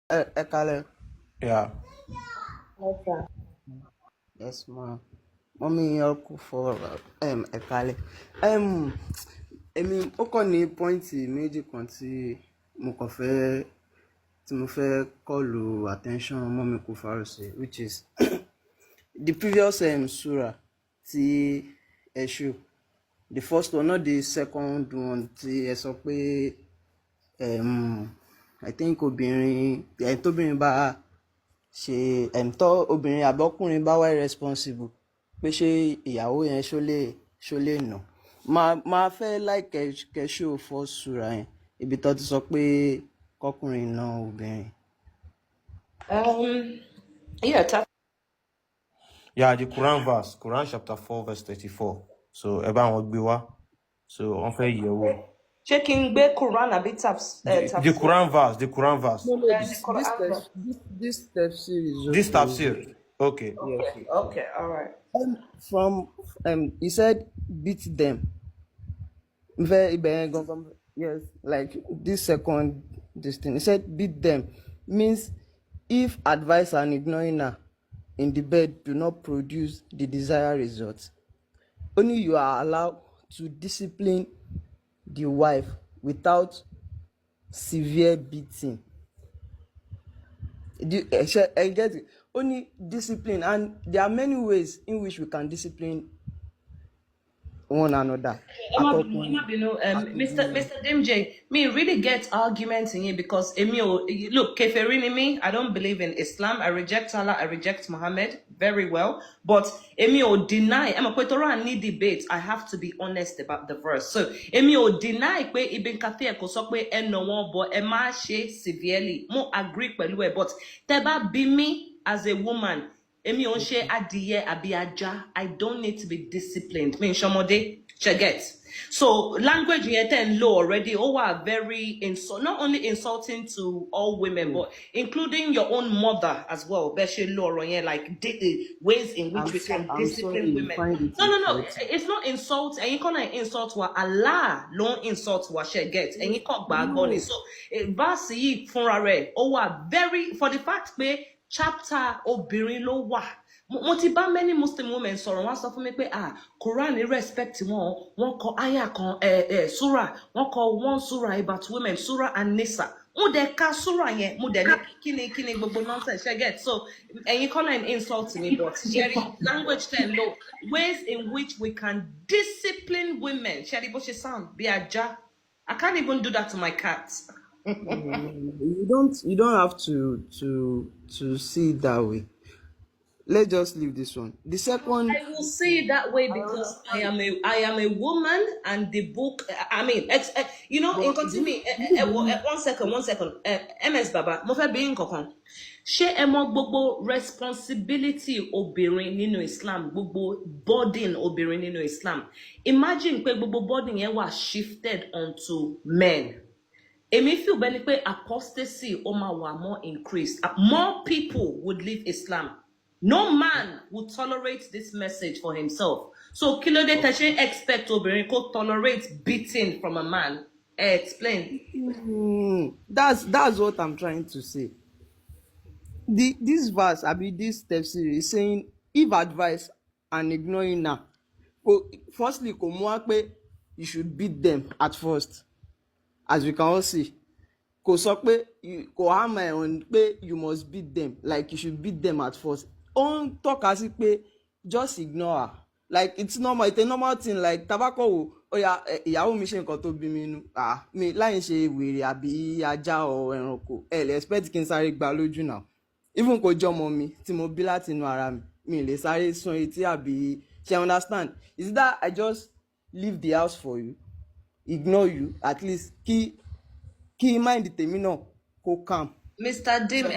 Ekale. Yeah. Okay. Yes, ma. Mommy, uncle for Ekale. Um, ó kàn ní pọ́ìntì méjì kan mo kàn fẹ́ tí mo fẹ́ call attention mọ́mí Kufaru sí, which is the previous surah tí ẹ show. The first one, not the second one, tí ẹ sọ pé I think obìnrin tóbìnrin bá ṣe tó obìnrin àbọ́kùnrin bá wá responsible pé ṣé ìyàwó yẹn ṣó lè nà. Máa fẹ́ like kẹ́ṣó first sura yẹn ibi tó ti sọ pé kọkùnrin nà obìnrin. Yeah, Yeah, the Quran verse, Quran chapter 4, verse 34. So, eba won gbe wa. So, on fait yewo. checking the Quran a bit The Quran verse, the Quran verse. No, this tafsir is This tafsir. Okay. Okay, all right. From he said beat them. Yes, like this second this thing. He said beat them means if advice and ignoring her in the bed do not produce the desired results, only you are allowed to discipline the wife without severe beating. I get it. Only discipline, and there are many ways in which we can discipline one another. Mr. Dimj, me really get arguments in here because look, Keferini me, I don't believe in Islam. I reject Allah, I reject Muhammad very well. But Emio deny, I'm a Quetora need debate. I have to be honest about the verse. So Emio deny kwe Ibn Kathir kosokwe en no one but Emma she severely. Mo agree with but Teba be me as a woman. Emi on share adiye abiaja. I don't need to be disciplined. Me shomode get. So language and law already all are very not only insulting to all women, but including your own mother as well. Beshe law like ways in which we can discipline women. No. It's not insult. And you can't insult what Allah don't insult what she gets. And you can't bag on it. So basi funrare are very for the fact that chapter obìnrin ló wà mo ti bá many Muslim women sọ̀rọ̀ wọ́n sọ fún mi pé Quran respect wọ́n kọ aya kan surah wọ́n kọ one surah about women surah An-Nisa mo dẹ̀ ka surah yẹn mo dẹ̀ ní kíni gbogbo nonsense ṣe get so ẹ̀yin kọ́ náà insult me but ṣẹ́rí language ten lo ways in which we can discipline women ṣẹ́rí bó ṣe sound bí ajá I can't even do that to my cat. You don't have to see it that way. Let's just leave this one. The second, I will see it that way because I am a woman, and the book. I mean, in continue. One second. MS Baba, mo fẹ́ bí nǹkankan. Ṣé ẹ mọ̀ gbogbo responsibility obìnrin nínú Islam, gbogbo burden obìnrin nínú Islam. Imagine pé gbogbo burden yẹn wà shifted onto men. Èmi feel bẹ́ẹ̀ ni pé apostasy ó máa wà more increased. More people would leave Islam. No man would tolerate this message for himself. So, kí ló dé tẹ́ ṣe expect obìnrin kó tolerate beating from a man? Explain. That's what I'm trying to say. This verse, this tafsir is saying, if advice and ignoring her, firstly, you should beat them at first, as we can all see. You must beat them, like you should beat them at first. On talk as if just ignore her. Like it's normal, it's a normal thing. Like tobacco, ìyàwó mi ṣe nǹkan tó bí mi nínú. Mi láì ṣe wèrè àbí ajá or ẹranko. Ẹ lè expect kí n sáré gbá lójú náà. Even kò jọmọ mi tí mo bí láti inú ara mi. Mi lè sáré sun etí àbí ṣe understand. Is that I just leave the house for you, ignore you, at least kí mind tèmi náà kó calm. Mr. Dim,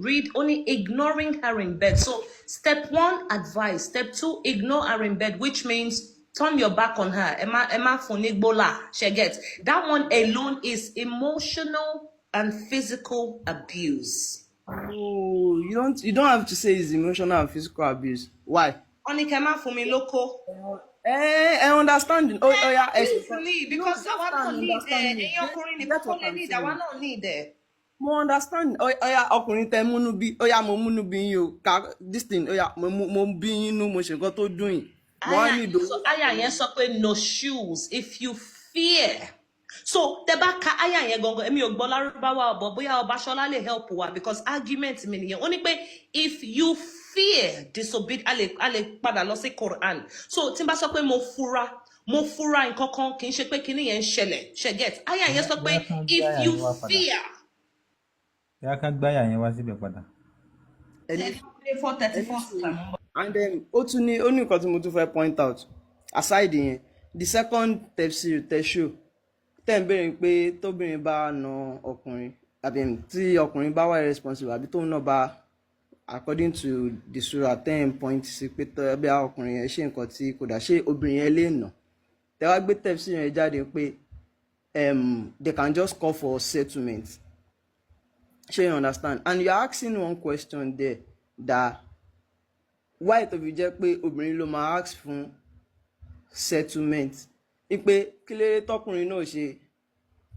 read only ignoring her in bed. So, step 1, advice. Step 2, ignore her in bed, which means turn your back on her. Emma Fonigbola, she gets. That one alone is emotional and physical abuse. Oh, you don't have to say it's emotional and physical abuse. Why? Only Emma for me loco. Understanding. Oh, yeah, Obviously, no, because just àwa náà an need ẹ̀, understanding. ẹ̀yin ọkùnrin You nìkan get kọ́ what lẹ I'm need, àwa saying? náà need ẹ̀. Mo understand. Oh, yeah, ọkùnrin tẹ múnú bí. Oh, yeah, mo múnú bí yín o. This thing, oh, yeah, mo bí yín nú, mo ṣe nǹkan tó dùn yín. Mo á ní ìdòwú Aya yẹn sọ pé no shoes if you fear. So tẹ bá ka aya yẹn gangan, èmi ò gbọ́ lárúbáwá ọ̀bọ̀ bóyá Ọbaṣọlá lè help wa because argument mi nìyẹn. Ó ní pé if you fear disobedience, a lè padà lọ sí Quran. So tí n bá sọ pé mo fura nǹkan kan kì í ṣe pé kinní yẹn ń ṣẹlẹ̀, ṣe get. Aya yẹn sọ pé if you fear. Yá ká gbáyà yẹn wá síbẹ̀ padà. ẹni 4:34 time. and then ó tún ní nǹkan tí mo tún fẹ́ point out aside yẹn the second tefsir tẹ́ṣó tẹ́ ń béèrè pé tóbìnrin bá na ọkùnrin àbí tí ọkùnrin bá wà irresponsible àbí tóun náà bá according to the surah 10 point sí pé bí ọkùnrin yẹn ṣe nǹkan tí kò dá ṣe obìnrin yẹn lè nà tẹ́ wá gbé tefsir yẹn jáde pé they can just call for settlement. Sure, you understand? And you're asking one question there that why tó fi jẹ́ pé obìnrin ló máa ask fún settlement ipe kílérè tọkùnrin náà ṣe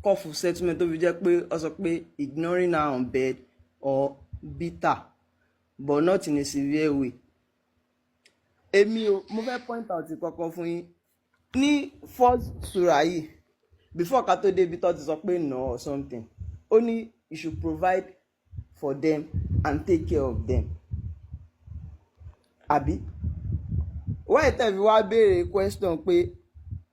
call for settlement tó fi jẹ́ pé ó sọ pé ignoring her on bed or beat her but not in a severe way. Èmi ò mo fẹ́ point out kankan fún yín ní first surah yìí before ká tó débi tó ti sọ pé no or something ó ní you should provide for them and take care of them. Àbí why tẹ́ fi wá béèrè question pé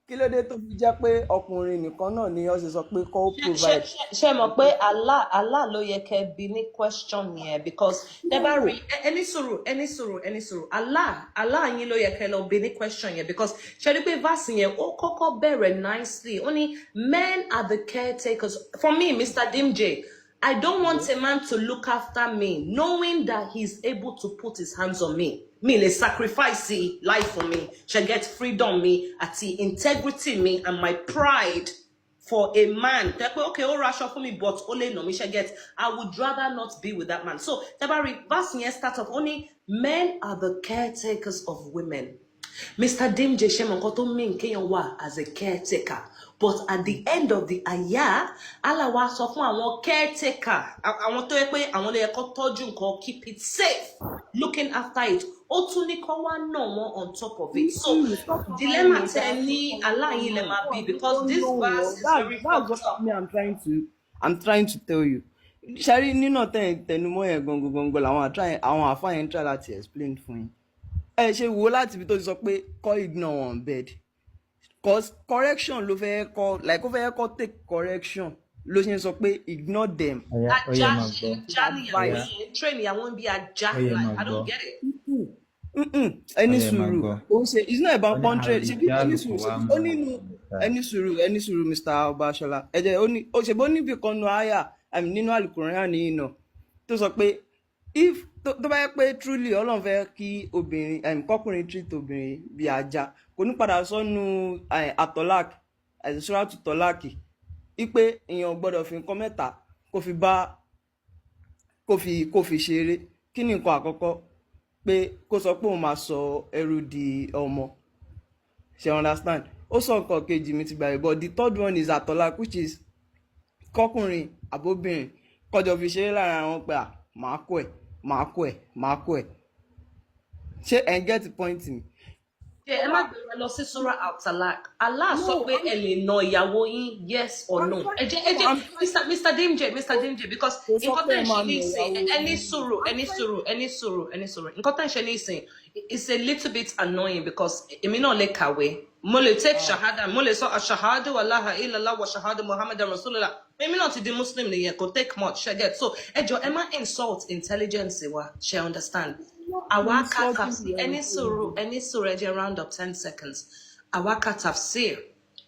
kí ló dé tó fi jẹ́ pé ọkùnrin nìkan náà ni ó ṣe sọ pé kó provide. Ṣé mọ̀ pé Allah ló yẹ kẹ́ bi ní question yẹn because tẹ́ bá rí ẹni sùúrù Allah yín ló yẹ kẹ́ lọ bi ní question yẹn because ṣe rí pé verse yẹn ó kọ́kọ́ bẹ̀rẹ̀ nicely ó ní men are the caretakers. For me, Mr. Dimj, I don't want a man to look after me knowing that he's able to put his hands on me. Me le sacrifice life for me. She get freedom me, ati integrity me, and my pride for a man. Okay, all rush off for me, but only no me she get. I would rather not be with that man. So Tabari verse here start off only men are the caretakers of women. Mr. Dimj Shemonkoto mean Kenyawa as a caretaker. But at the end of the ayah, Allah wa sọ fún àwọn caretaker, àwọn tó yẹ pé àwọn lè yẹ kó tọ́jú nǹkan, keep it safe, looking after it. Ó tún ní kó wá nà wọ́n on top of it. So dilemma tẹ ní aláyín lè máa bí because this verse is very fucked up. I'm trying to tell you. Ṣẹ́rí nínú tẹnumọ́ yẹn gangan làwọn àfáà yẹn ń try láti explain fún yín. Ẹ ṣe wo láti ibi tó ti sọ pé kọ́ ignore on bed. Cause correction ló fẹ́ kọ́ like ó fẹ́ kọ́ take correction ló ṣe ń sọ pé ignore them. Ajá train ìyàwó bí ajá like I don't get it. Ẹni sùúrù ó ń ṣe it's not about contract ṣe bí ẹni sùúrù ó nínú ẹni sùúrù Mr. Ọbaṣọlá ẹ̀jẹ̀ ó ṣe bó níbi kan nu àyà nínú Al-Qur'an nìyí náà tó sọ pé if tó bá yẹ pé truly Ọlọ́run fẹ́ kí obìnrin kọkùnrin treat obìnrin bí ajá kò ní padà sọ́nu àtọ́láàkì àìsíṣọ́ra tó tọ́láàkì wípé èèyàn gbọ́dọ̀ fi nǹkan mẹ́ta kó fi ṣeré kí ni nǹkan àkọ́kọ́ pé kó sọ pé òun máa sọ ẹrú di ọmọ ṣe understand ó sọ nǹkan kejì mi ti gbàgbé but the third one is àtọ́láàkì which is kọkùnrin àbóbìnrin kọjọ fi ṣeré lára wọn pé máa kó ẹ̀ ṣé ẹ̀ ń get the point mi. Ẹ má gbé lọ sí Surah Al-Talaq. Allah sọ pé ẹ lè nà ìyàwó yín yes or no. Ẹ jẹ́ Mr. Dimj because nǹkan tẹ̀ ń ṣe ní ìsìn ẹni sùúrù. Nǹkan tẹ̀ ń ṣe ní ìsìn it's a little bit annoying because èmi náà lè kàwé. Mo lè take shahada, mo lè sọ ashahadu wa la ilaha illallah wa shahadu Muhammadan Rasulullah. Èmi náà ti di Muslim nìyẹn kò take much ṣe get. So ẹ jọ̀ọ́ ẹ má insult intelligence wa ṣe understand. Awaka tafsir, any suru, round up 10 seconds. Awaka tafsir,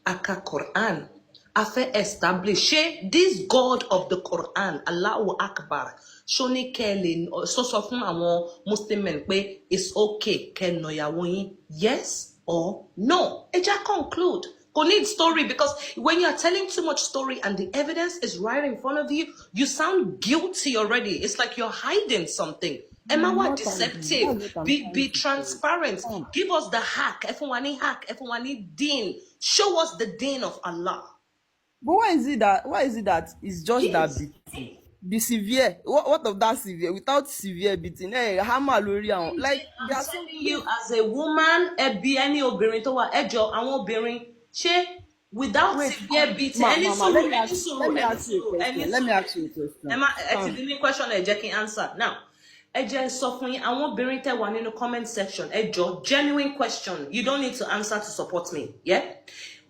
aka Quran. Afe establish this God of the Quran, Allahu Akbar. Shoni Kelly, so fun àwọn Muslim men pe it's okay, ken no yawo yin, yes or no. Eja conclude. Go need story because when you are telling too much story and the evidence is right in front of you, you sound guilty already. It's like you're hiding something. Emma, I'm what not angry. deceptive? That's what I'm Be trying to say. transparent. Come. Give us the hack. Everyone hack. Everyone din. Show us the din of Allah. But why is it that it's just that Yes. beating? Be severe. What of that severe? Without severe beating, hammer lórí àwọn. MJ, Like I'm there are some telling you, things. as a woman, ẹbí ẹni obìnrin tó wà ẹjọ́ àwọn obìnrin ṣé without Wait, severe beating ma, ma, ma. Let me ask. Let me ẹni ask you a sùúrù ẹni question. Let me sùúrù ask you a question. ẹ má ẹ ti Calm. bí ní question ẹ jẹ́ kí n answer now. Ẹ jẹ́ sọ fún yín àwọn obìnrin tẹ́ wà nínú comment section ẹ jọ̀ọ́ genuine question, you don't need to answer to support me, yeah?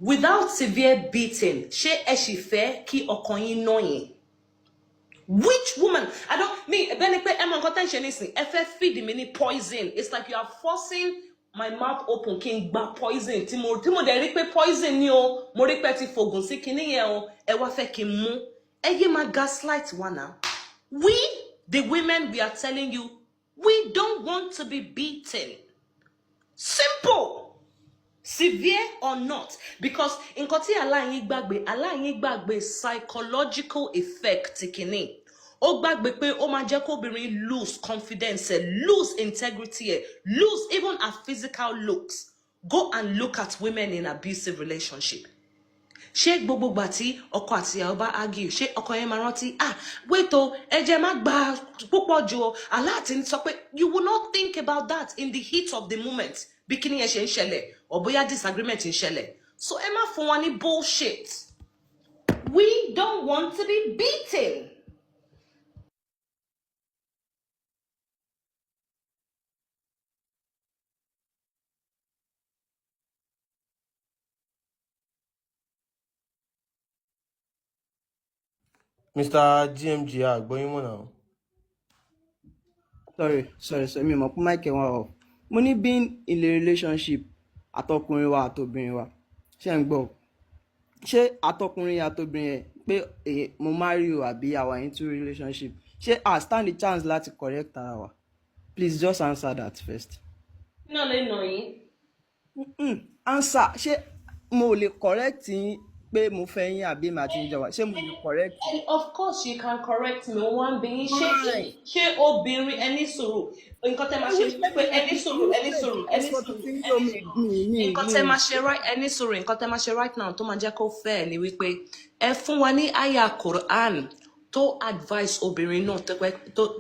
Without severe beating ṣé ẹ sì fẹ́ kí ọkàn yín ná yín? Which woman? I don't me Benipe Emma contention is feed me poison. It's like you are forcing my mouth open king gba poison. Timo de rí pé poison ni o. Mo rí pé ti fogun sí kíní yẹn o. Ẹ wá fẹ́ kí n mú. Ẹ yé ma gaslight wa now. We the women we are telling you we don't want to be beaten. Simple. Severe or not, because in koti aláyín gbàgbé psychological effect kìíní. Ó gbàgbé pé ó máa jẹ́ kóbìnrin lose confidence, lose integrity, lose even her physical looks. Go and look at women in abusive relationship. Ṣé gbogbo gbà tí ọkọ àti ìyàwó bá argue, ṣé ọkọ yẹn máa rántí, wait o, ẹ jẹ́ má gbà púpọ̀ jù o, aláàtí sọ pé you will not think about that in the heat of the moment. Bí kíní yẹn ṣe ń ṣẹlẹ̀, or bóyá disagreement ń ṣẹlẹ̀. So ẹ má fún wọn ní bullshit. We don't want to be beaten. Mr. GMG, àgbọ́yìn mọ̀ náà. Sorry. Mi mọ̀ pé mic ẹ̀ wọ́n off. Mo ní being in a relationship àtọkùnrin wa àtobìnrin wa. Ṣé ń gbọ́? Ṣé àtọkùnrin àtobìnrin yẹn pé mo marry o àbí àwa into relationship? Ṣé I stand the chance láti correct ara wa? Please just answer that first. Náà lè nà yín. Answer. Ṣé mo lè correct yín pé mo fẹ́ yín àbí màá ti ń jọ wá? Ṣé mo lè correct yín? And of course you can correct me one being ṣé obìnrin ẹni sùúrù nǹkan tẹ́ máa ṣe pé ẹni sùúrù nǹkan tẹ́ máa ṣe right ẹni sùúrù nǹkan tẹ́ máa ṣe right now tó máa jẹ́ kó fẹ́ ni wípé ẹ fún wa ní àyà Quran tó advice obìnrin náà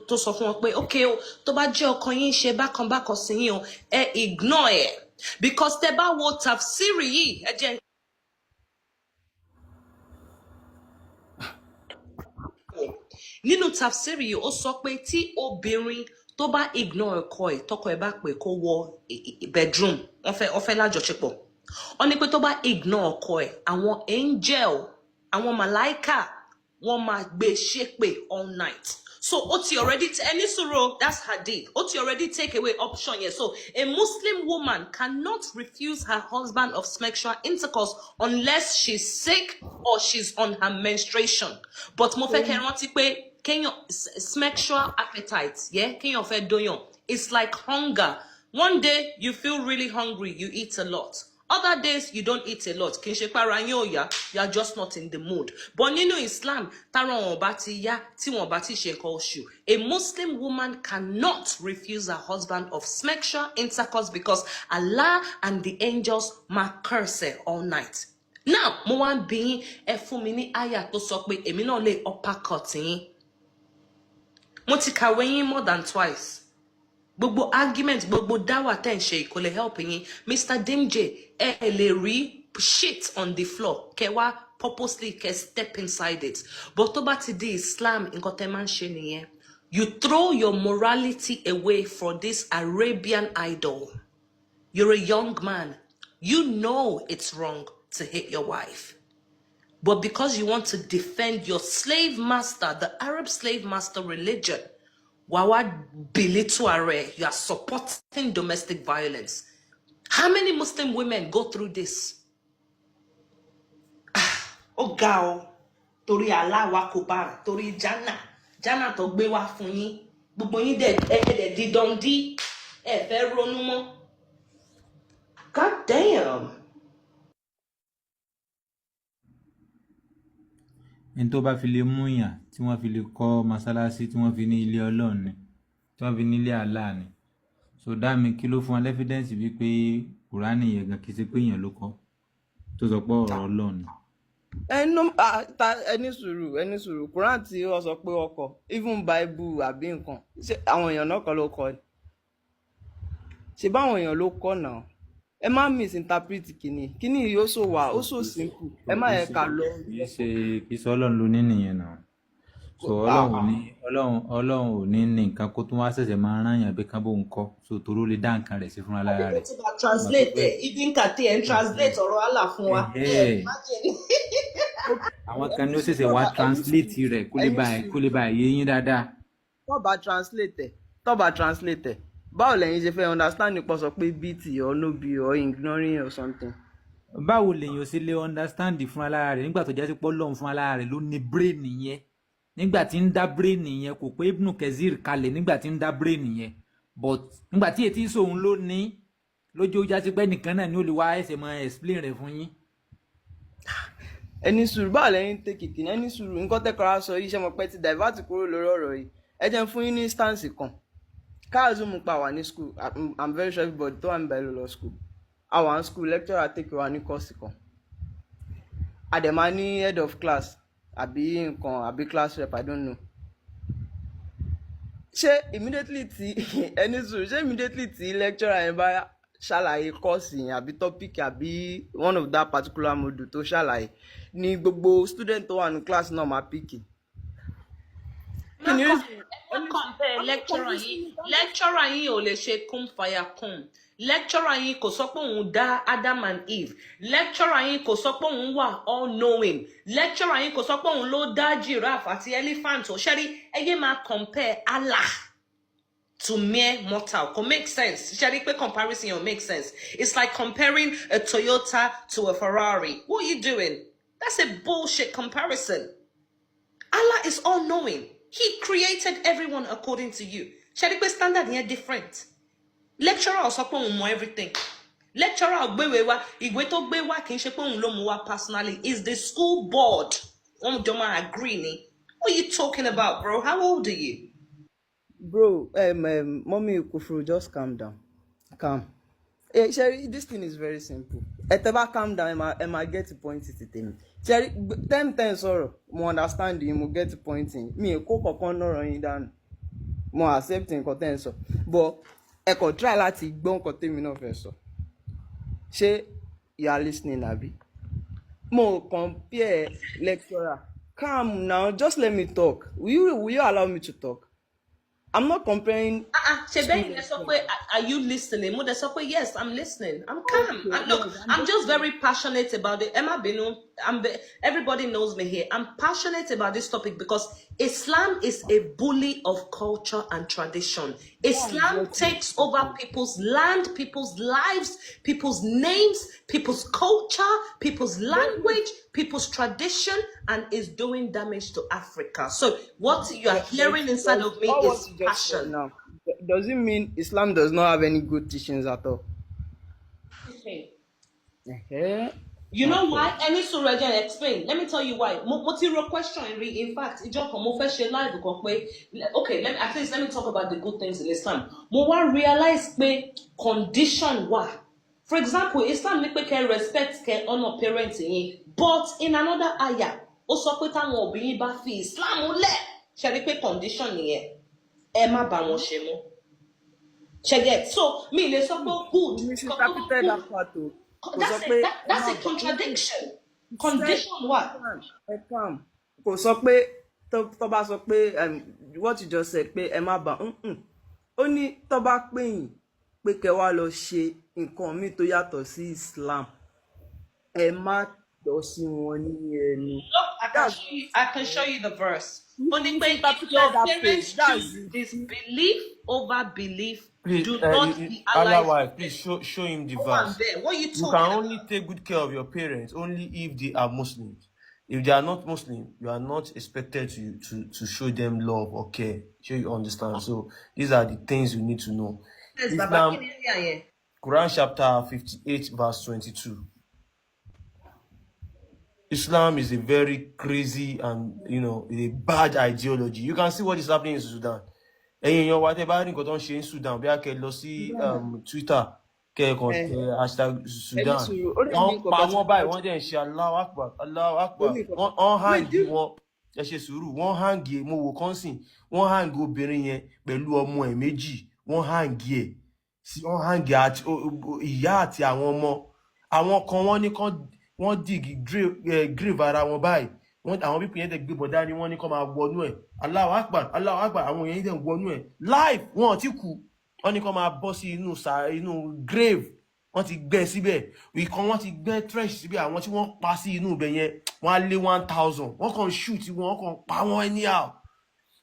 tó sọ fún wọn pé ok o tó bá jẹ́ ọkọ yín ṣe bákan sí yín o ẹ ignore ẹ because tẹ́ bá wo tafsiri yìí ẹ jẹ́ nínú tafsiri yìí ó sọ pé tí obìnrin tó bá ignore ọkọ ẹ̀ tọkọ ẹ̀ bá pè kó wọ bedroom wọ́n fẹ́ lájọṣepọ̀ wọ́n ní pé tó bá ignore ọkọ ẹ̀ àwọn angel àwọn màláíkà wọ́n máa gbé ṣépè all night. So Oti already any suro that's hadith. Oti already take away option here. So a Muslim woman cannot refuse her husband of sexual intercourse unless she's sick or she's on her menstruation. But mo fẹ́ kẹ́ rántí pé kéèyàn sexual appetite, yeah, kéèyàn fẹ́ dóyàn. It's like hunger. One day you feel really hungry, you eat a lot. Other days you don't eat a lot. Kì í ṣe para yín ò yá, you are just not in the mood. But nínú Islam, tára wọn bá ti yá, tí wọn bá ti ṣe nǹkan oṣù, a Muslim woman cannot refuse her husband of sexual intercourse because Allah and the angels might curse her all night. Now, mo wá ń bi yín, ẹ fún mi ní àyà tó sọ pé èmi náà lè uppercut yín. Mo ti kàwé yín more than twice. Gbogbo argument, gbogbo dáwà tẹ́ ń ṣe kò lè help yín. Mr. Dimje, ẹ lè rí shit on the floor. Kẹ́ wá purposely kẹ́ step inside it. But tó bá ti di Islam, nǹkan tẹ́ máa ń ṣe nìyẹn. You throw your morality away for this Arabian idol. You're a young man. You know it's wrong to hit your wife. But because you want to defend your slave master, the Arab slave master religion, Wawa belittle array, you are supporting domestic violence. How many Muslim women go through this? Oh, gao, tori Allah wa kubar, tori jana to gbe wa fún yín. Gbogbo yín de di dondi, ẹ fẹ́ ronú mọ́. God damn. ẹni tó bá fi lè mú yàn tí wọ́n fi lè kọ́ mọ́sálásí tí wọ́n fi ní ilé Ọlọ́run ni tí wọ́n fi nílé Allah ni. So dá mi kí ló fún wa lẹ́fídẹ́ǹsì wípé kùránì yẹn gan kì í ṣe pé èèyàn ló kọ tó sọ pé ọ̀rọ̀ Ọlọ́run ni. ẹni sùúrù Quran tí ó sọ pé ọkọ even Bible àbí nǹkan ṣé àwọn èèyàn náà kọ́ ló kọ ni ṣe báwọn èèyàn ló kọ náà ẹ má misinterpret kìíní yìí ó so wà ó so simple ẹ má yẹ ká lọ. kì í ṣe Ọlọ́run ló ní nìyẹn náà. So Ọlọ́run ò ní ní nǹkan kó tún wá ṣẹ̀ṣẹ̀ máa rán yàn bí kán bó ń kọ́ so torí ó lè dá nǹkan rẹ̀ sí fúnra lára rẹ̀. Tí bá translate ẹ̀ ibi nǹkan tí ẹ̀ ń translate ọ̀rọ̀ Allah fún wa. Àwọn kan ní ó ṣẹ̀ṣẹ̀ wá translate rẹ̀ kó lè bá yé yín dáadáa. tó bá translate ẹ̀ báwo lẹ̀yin ṣe fẹ́ understand nípa sọ pé bt or no be or ignoring or something. Báwo lèyìn ò sì lè understand fúnra lára rẹ̀ nígbà tó jẹ́ sí pé Ọlọ́run fúnra lára rẹ̀ ló ní brain yẹn nígbà tí ń dá brain yẹn kò pé Ibn Kathir kalẹ̀ nígbà tí ń dá brain yẹn but nígbà tí etí sóhun ló ní lójú ó jásí pé nìkan náà ni ó lè wá ẹsẹ̀ mọ́ explain rẹ̀ fún yín. ẹni sùúrù báwo lẹ́yìn tẹ kìkì ẹni sùúrù nǹkan tẹ́kọ̀ọ́ sọ yìí ṣe mọ̀ pé ti divert kúrò lórí ọ̀rọ̀ yìí ẹ jẹ́ fún yín ní instance kan káàzù mú pa wà ní school I'm very sure everybody tó wà ní bẹ̀rẹ̀ lọ school àwọn school lecturer take wà ní course kan àdèmá ní head of class àbí nǹkan àbí class rep I don't know ṣé immediately tí lecturer yẹn bá ṣàlàyé course yẹn àbí topic àbí one of that particular module tó ṣàlàyé ni gbogbo student tó wà ní class náà máa pick. Compare lecturer yìí ò lè ṣe kún fàyà kún lecturer yìí kò sọ pé òun dá Adam and Eve lecturer yìí kò sọ pé òun wà all knowing lecturer yìí kò sọ pé òun ló dá giraffe àti elephant ò ṣẹ́rí ẹyẹ máa compare Allah to mere mortal kò make sense ṣẹ́rí pé comparison yẹn make sense it's like comparing a Toyota to a Ferrari. What are you doing? That's a bullshit comparison. Allah is all knowing. He created everyone according to you. Ṣẹ́rí pé standard yẹn different. Lecturer sọ pé òun mọ everything. Lecturer gbéwé wá ìwé tó gbé wá kì í ṣe pé òun ló mú wá personally. It's the school board. Wọ́n jọ máa agree ni. What are you talking about, bro? How old are you? Bro, mommy Kufru, just calm down. Calm. Sherry, this thing is very simple. Eteba calm down, Emma get to point it to me. Sherry, 10 sorrow, mo understand you, mo get to pointing. Me, ko kokon no run down. Mo accepting nǹkan so. But ẹ kò try láti gbọ́ nǹkan tèmi náà fẹ́ sọ. Ṣé you are listening, Abi? Mo compare lecturer. Calm now, just let me talk. Will you allow me to talk? I'm not comparing. Are you listening? Mo de sọ pé yes, I'm listening. I'm calm. Look, I'm just very passionate about it. Emma Binu, everybody knows me here. I'm passionate about this topic because Islam is a bully of culture and tradition. Islam takes over people's land, people's lives, people's names, people's culture, people's language, people's tradition, and is doing damage to Africa. So what you are hearing inside of me is passion. Now, does it mean Islam does not have any good teachings at all? Okay. You know why? Any Surajan explain. Let me tell you why. What's your question? In fact, okay, let me talk about the good things in Islam. Mo wa realize pe condition wa. For example, Islam ní pé kẹ́ respect, kẹ́ honor parents yín, but in another ayah, ó sọ pé táwọn òbí yín bá fi Islam lẹ̀, ṣé rí pé condition nìyẹn. Ẹ má bá wọn ṣe mọ́. Ṣé get? So, mi lè sọ pé good. That's a contradiction. Condition what? Kò sọ pé tó bá sọ pé what you just said pé ẹ má bá ó ní tó bá pè yín pé kẹ́ wá lọ ṣe nǹkan mi tó yàtọ̀ sí Islam ẹ má lọ sí wọn ní ẹnu. Look, I can show you the verse. Only when your parents choose disbelief over belief, do not be Otherwise, please show him the verse. What are you talking You can only take good care of your parents only if they are Muslims. If they are not Muslim, you are not expected to show them love or care. Sure, you understand. So these are the things you need to know. Islam, Quran chapter 58 verse 22. Islam is a very crazy and a bad ideology. You can see what is happening in Sudan. ẹ̀yin èèyàn wa tẹ́ bá rí nǹkan tó ń ṣe ní Sudan bí a kẹ́ lọ sí Twitter kẹ́ẹ̀kan tẹ hashtag ẹni Sudan sùúrù ó lè ní wọ́n nǹkan pa kan tí wọ́n mo báyìí fẹ́ wọ́n dẹ̀ ń ṣe Allahu Akbar Allahu ó Akbar ní nǹkan wọ́n wait hangi wọn ẹ ṣe sùúrù wọ́n hangi mo wò kọ́nsìn wọ́n hangi obìnrin yẹn pẹ̀lú ọmọ ẹ̀ méjì wọ́n hangi ẹ̀ sí wọ́n hangi àti ìyá àti àwọn ọmọ àwọn kan wọ́n ní kán wọ́n dìgì grave ara wọn báyìí wọ́n àwọn pípín yẹn dẹ̀ gbé bọ̀dá ni wọ́n ní kán máa wọnú ẹ̀ Allahu Akbar Allahu Akbar àwọn yẹn dẹ̀ wọnú ẹ̀ live wọn ò tí kú wọ́n ní kán máa bọ́ sí inú grave wọ́n ti gbẹ́ síbẹ̀ ìkan wọ́n ti gbẹ́ trench síbẹ̀ àwọn tí wọ́n pa sí inú ibẹ̀ yẹn wọ́n á lé 1000 wọ́n kàn shoot wọ́n kàn pa wọ́n anyhow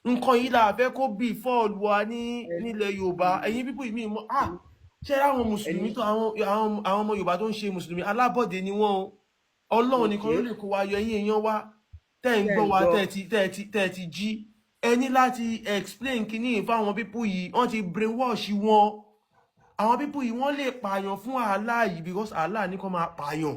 nǹkan yìí là fẹ́ kó bí fọ́ọ̀lù wa nílẹ̀ Yorùbá ẹ̀yin pípọ̀ ìmí mọ́ ṣé àwọn mùsùlùmí tó àwọn ọmọ Yorùbá tó ń ṣe mùsùlùmí alábọ̀dé ni wọ́n o Ọlọ́run nìkan ló lè kó wa yọ ẹ̀yin èèyàn wa tẹ́ ń gbọ́ wa tẹ́ ti jí ẹ ní láti explain kíní fáwọn pípọ̀ yìí wọ́n ti brainwash wọn àwọn pípọ̀ yìí wọ́n lè pààyàn fún Allah yìí because Allah ní kó máa pààyàn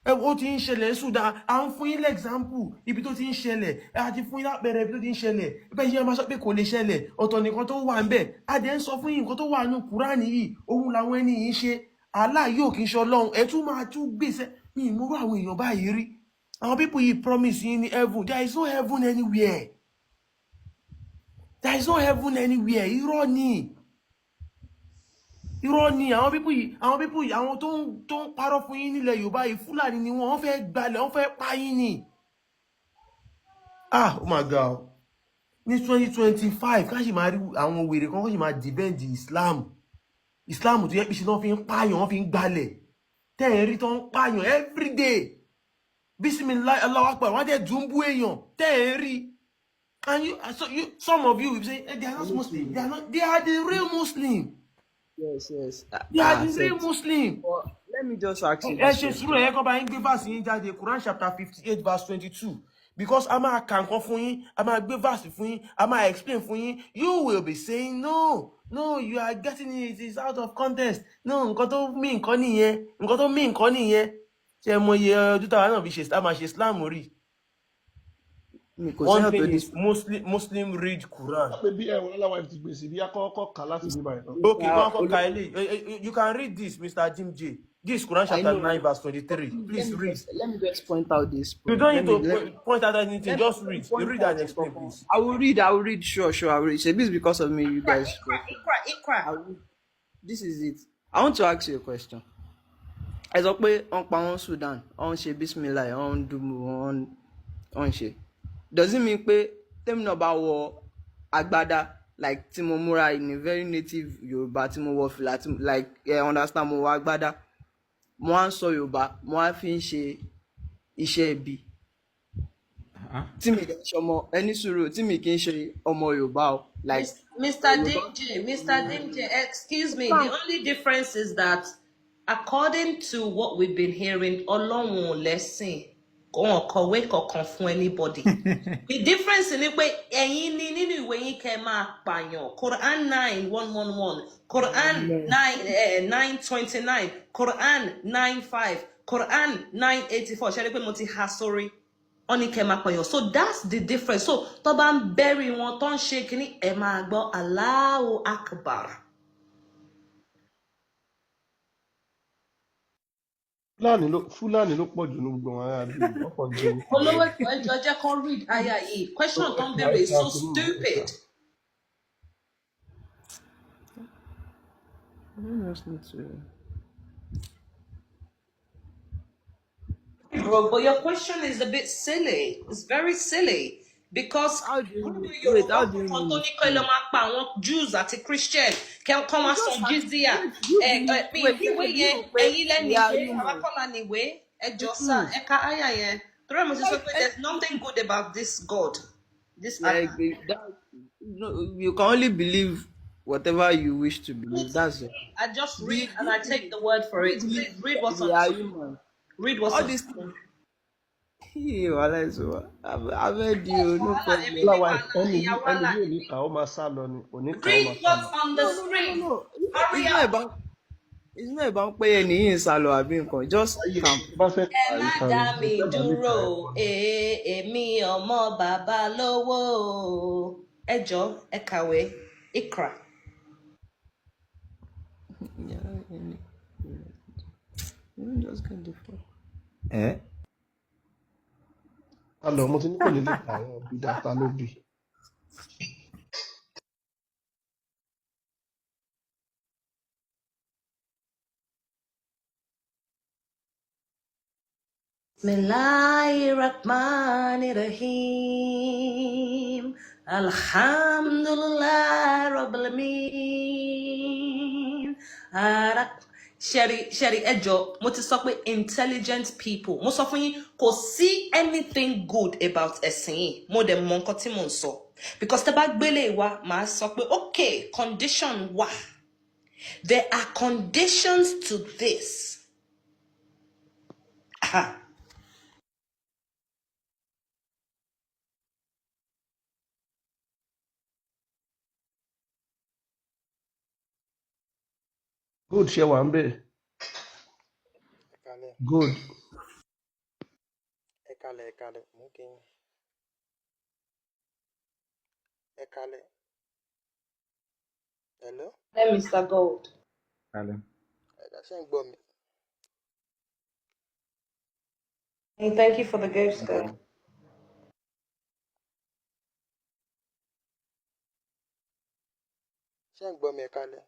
ó ti ń ṣẹlẹ̀ ní Sudan à ń fún yín lẹ́gzámpù ibi tó ti ń ṣẹlẹ̀ àti fún yín lápẹẹrẹ ibi tó ti ń ṣẹlẹ̀ bẹ́ẹ̀ yẹn máa sọ pé kò lè ṣẹlẹ̀ ọ̀tọ̀ nìkan tó wà ń bẹ̀ adé ń sọ fún yín nǹkan tó wà nínú Kùránì yìí ohun làwọn ẹni yìí ṣe Allah yóò kì í ṣe Ọlọ́run ẹ tún máa tún gbèsè ní ìmúrú àwọn èèyàn báyìí rí àwọn pípọ̀ yìí promise yín ní heaven there is no heaven anywhere there is no heaven anywhere irọ́ ni àwọn pípù yìí àwọn tó ń parọ́ fún yín nílẹ̀ Yorùbá yìí Fúlàní ni wọ́n fẹ́ gbalẹ̀ wọ́n fẹ́ pa yín ni oh my God ní 2025 ká sì máa rí àwọn wèrè kan kó sì máa dìbẹ́ǹdì Islam tó yẹ pé ṣe náà fi ń pààyàn wọ́n fi ń gbalẹ̀ tẹ́ẹ̀ rí tó ń pààyàn everyday Bismillah Allahu Akbar wọ́n á dẹ̀ dùnbú èèyàn tẹ́ẹ̀ rí and some of you will say they are not Muslim they are the real Muslim. Yes. They are the real Muslim. But let me just ask you this. Quran chapter 58 verse 22. Because I'm a can for you, I'm a give verse for you, I'm a explain for you. You will be saying no, you are getting it is out of context. No, nǹkan tó mean koni ye, nǹkan tó mean koni ye. Ṣé mo ye ọdún tá na bí ṣe Islam rí. One thing is Muslim read Quran. Okay, you can read this, Mr. Jim J. This Quran chapter 9 verse 23. Please read. Let me just point out this. You don't need to point out anything. Just read. You read and explain, please. I will read. Sure. I will read. This is because of me, you guys. Ikra. This is it. I want to ask you a question. As I play on Sudan, on she Bismillah, on Dumu, on she. Does it mean pé tèmi náà bá wọ agbádá like tí mo múra in a very native Yorùbá tí mo wọ fìlà tí like understand mo wọ agbádá mo wá ń sọ Yorùbá mo wá fi ń ṣe iṣẹ́ ibi tí mi kì í ṣe ọmọ ẹni sùúrù tí mi kì í ṣe ọmọ Yorùbá o like. Mr. Dimje, excuse me, the only difference is that according to what we've been hearing Ọlọ́run ò lẹ́sìn. Kọ̀wé kankan fún anybody. The difference in it pé ẹ̀yin ni nínú ìwé yín kẹ́ máa pààyàn. Quran 9:111, Quran 9:29, Quran 9:5, Quran 9:84. Ṣé ẹ rí pé mo ti há sórí? Wọ́n ní kẹ́ máa pààyàn. So that's the difference. So tó bá ń bury wọn tó ń ṣe kínní ẹ máa gbọ́ Allahu Akbar. Fúlàní ló pọ̀ jù ní gbogbo àwọn ará bí ọkọ̀ jẹ́. Olówó ẹjọ́ jẹ́ kó read aya yìí. Question tó ń béèrè is so stupid. Bro, but your question is a bit silly. It's very silly. Because how do you mean? Jews àti Christian can come as some jizya. There's nothing good about this God. This you can only believe whatever you wish to believe. That's it. I just read and I take the word for it. Please read what's on. Read what's on. I've heard you. No problem. Read what's on the screen. Hurry up. It's not about pé ẹni yìí ń sálọ àbí nǹkan. Just come. Ẹ má dá mi dúró, èmi ọmọ bàbá lówó. Ẹ jọ̀ọ́, ẹ kàwé. Ikra. Yeah, you just get the fuck. Eh? Alọ mo ti ní kò lè lè kà àwọn òbí dàtà ló bì. Bismillahirrahmanirrahim. Alhamdulillah Rabbil Alamin. Sherry ẹjọ́ mo ti sọ pé intelligent people mo sọ fún yín kò sí anything good about ẹ̀sìn yìí mo dẹ̀ mọ nǹkan tí mò ń sọ because tẹ́ bá gbélé wa màá sọ pé okay condition wà there are conditions to this. Aha. Good ṣe wà ń bẹ̀. Ẹ kalẹ̀, Good. ẹ kalẹ̀, ẹ kalẹ̀, mú kí n. Ẹ kalẹ̀. Hello? Then Mr. Gold. Kalẹ̀. Ẹ̀dá ṣe ń gbọ́ mi. Hey, thank you for the gift, God. Ṣé ń gbọ́ mi ẹ kalẹ̀?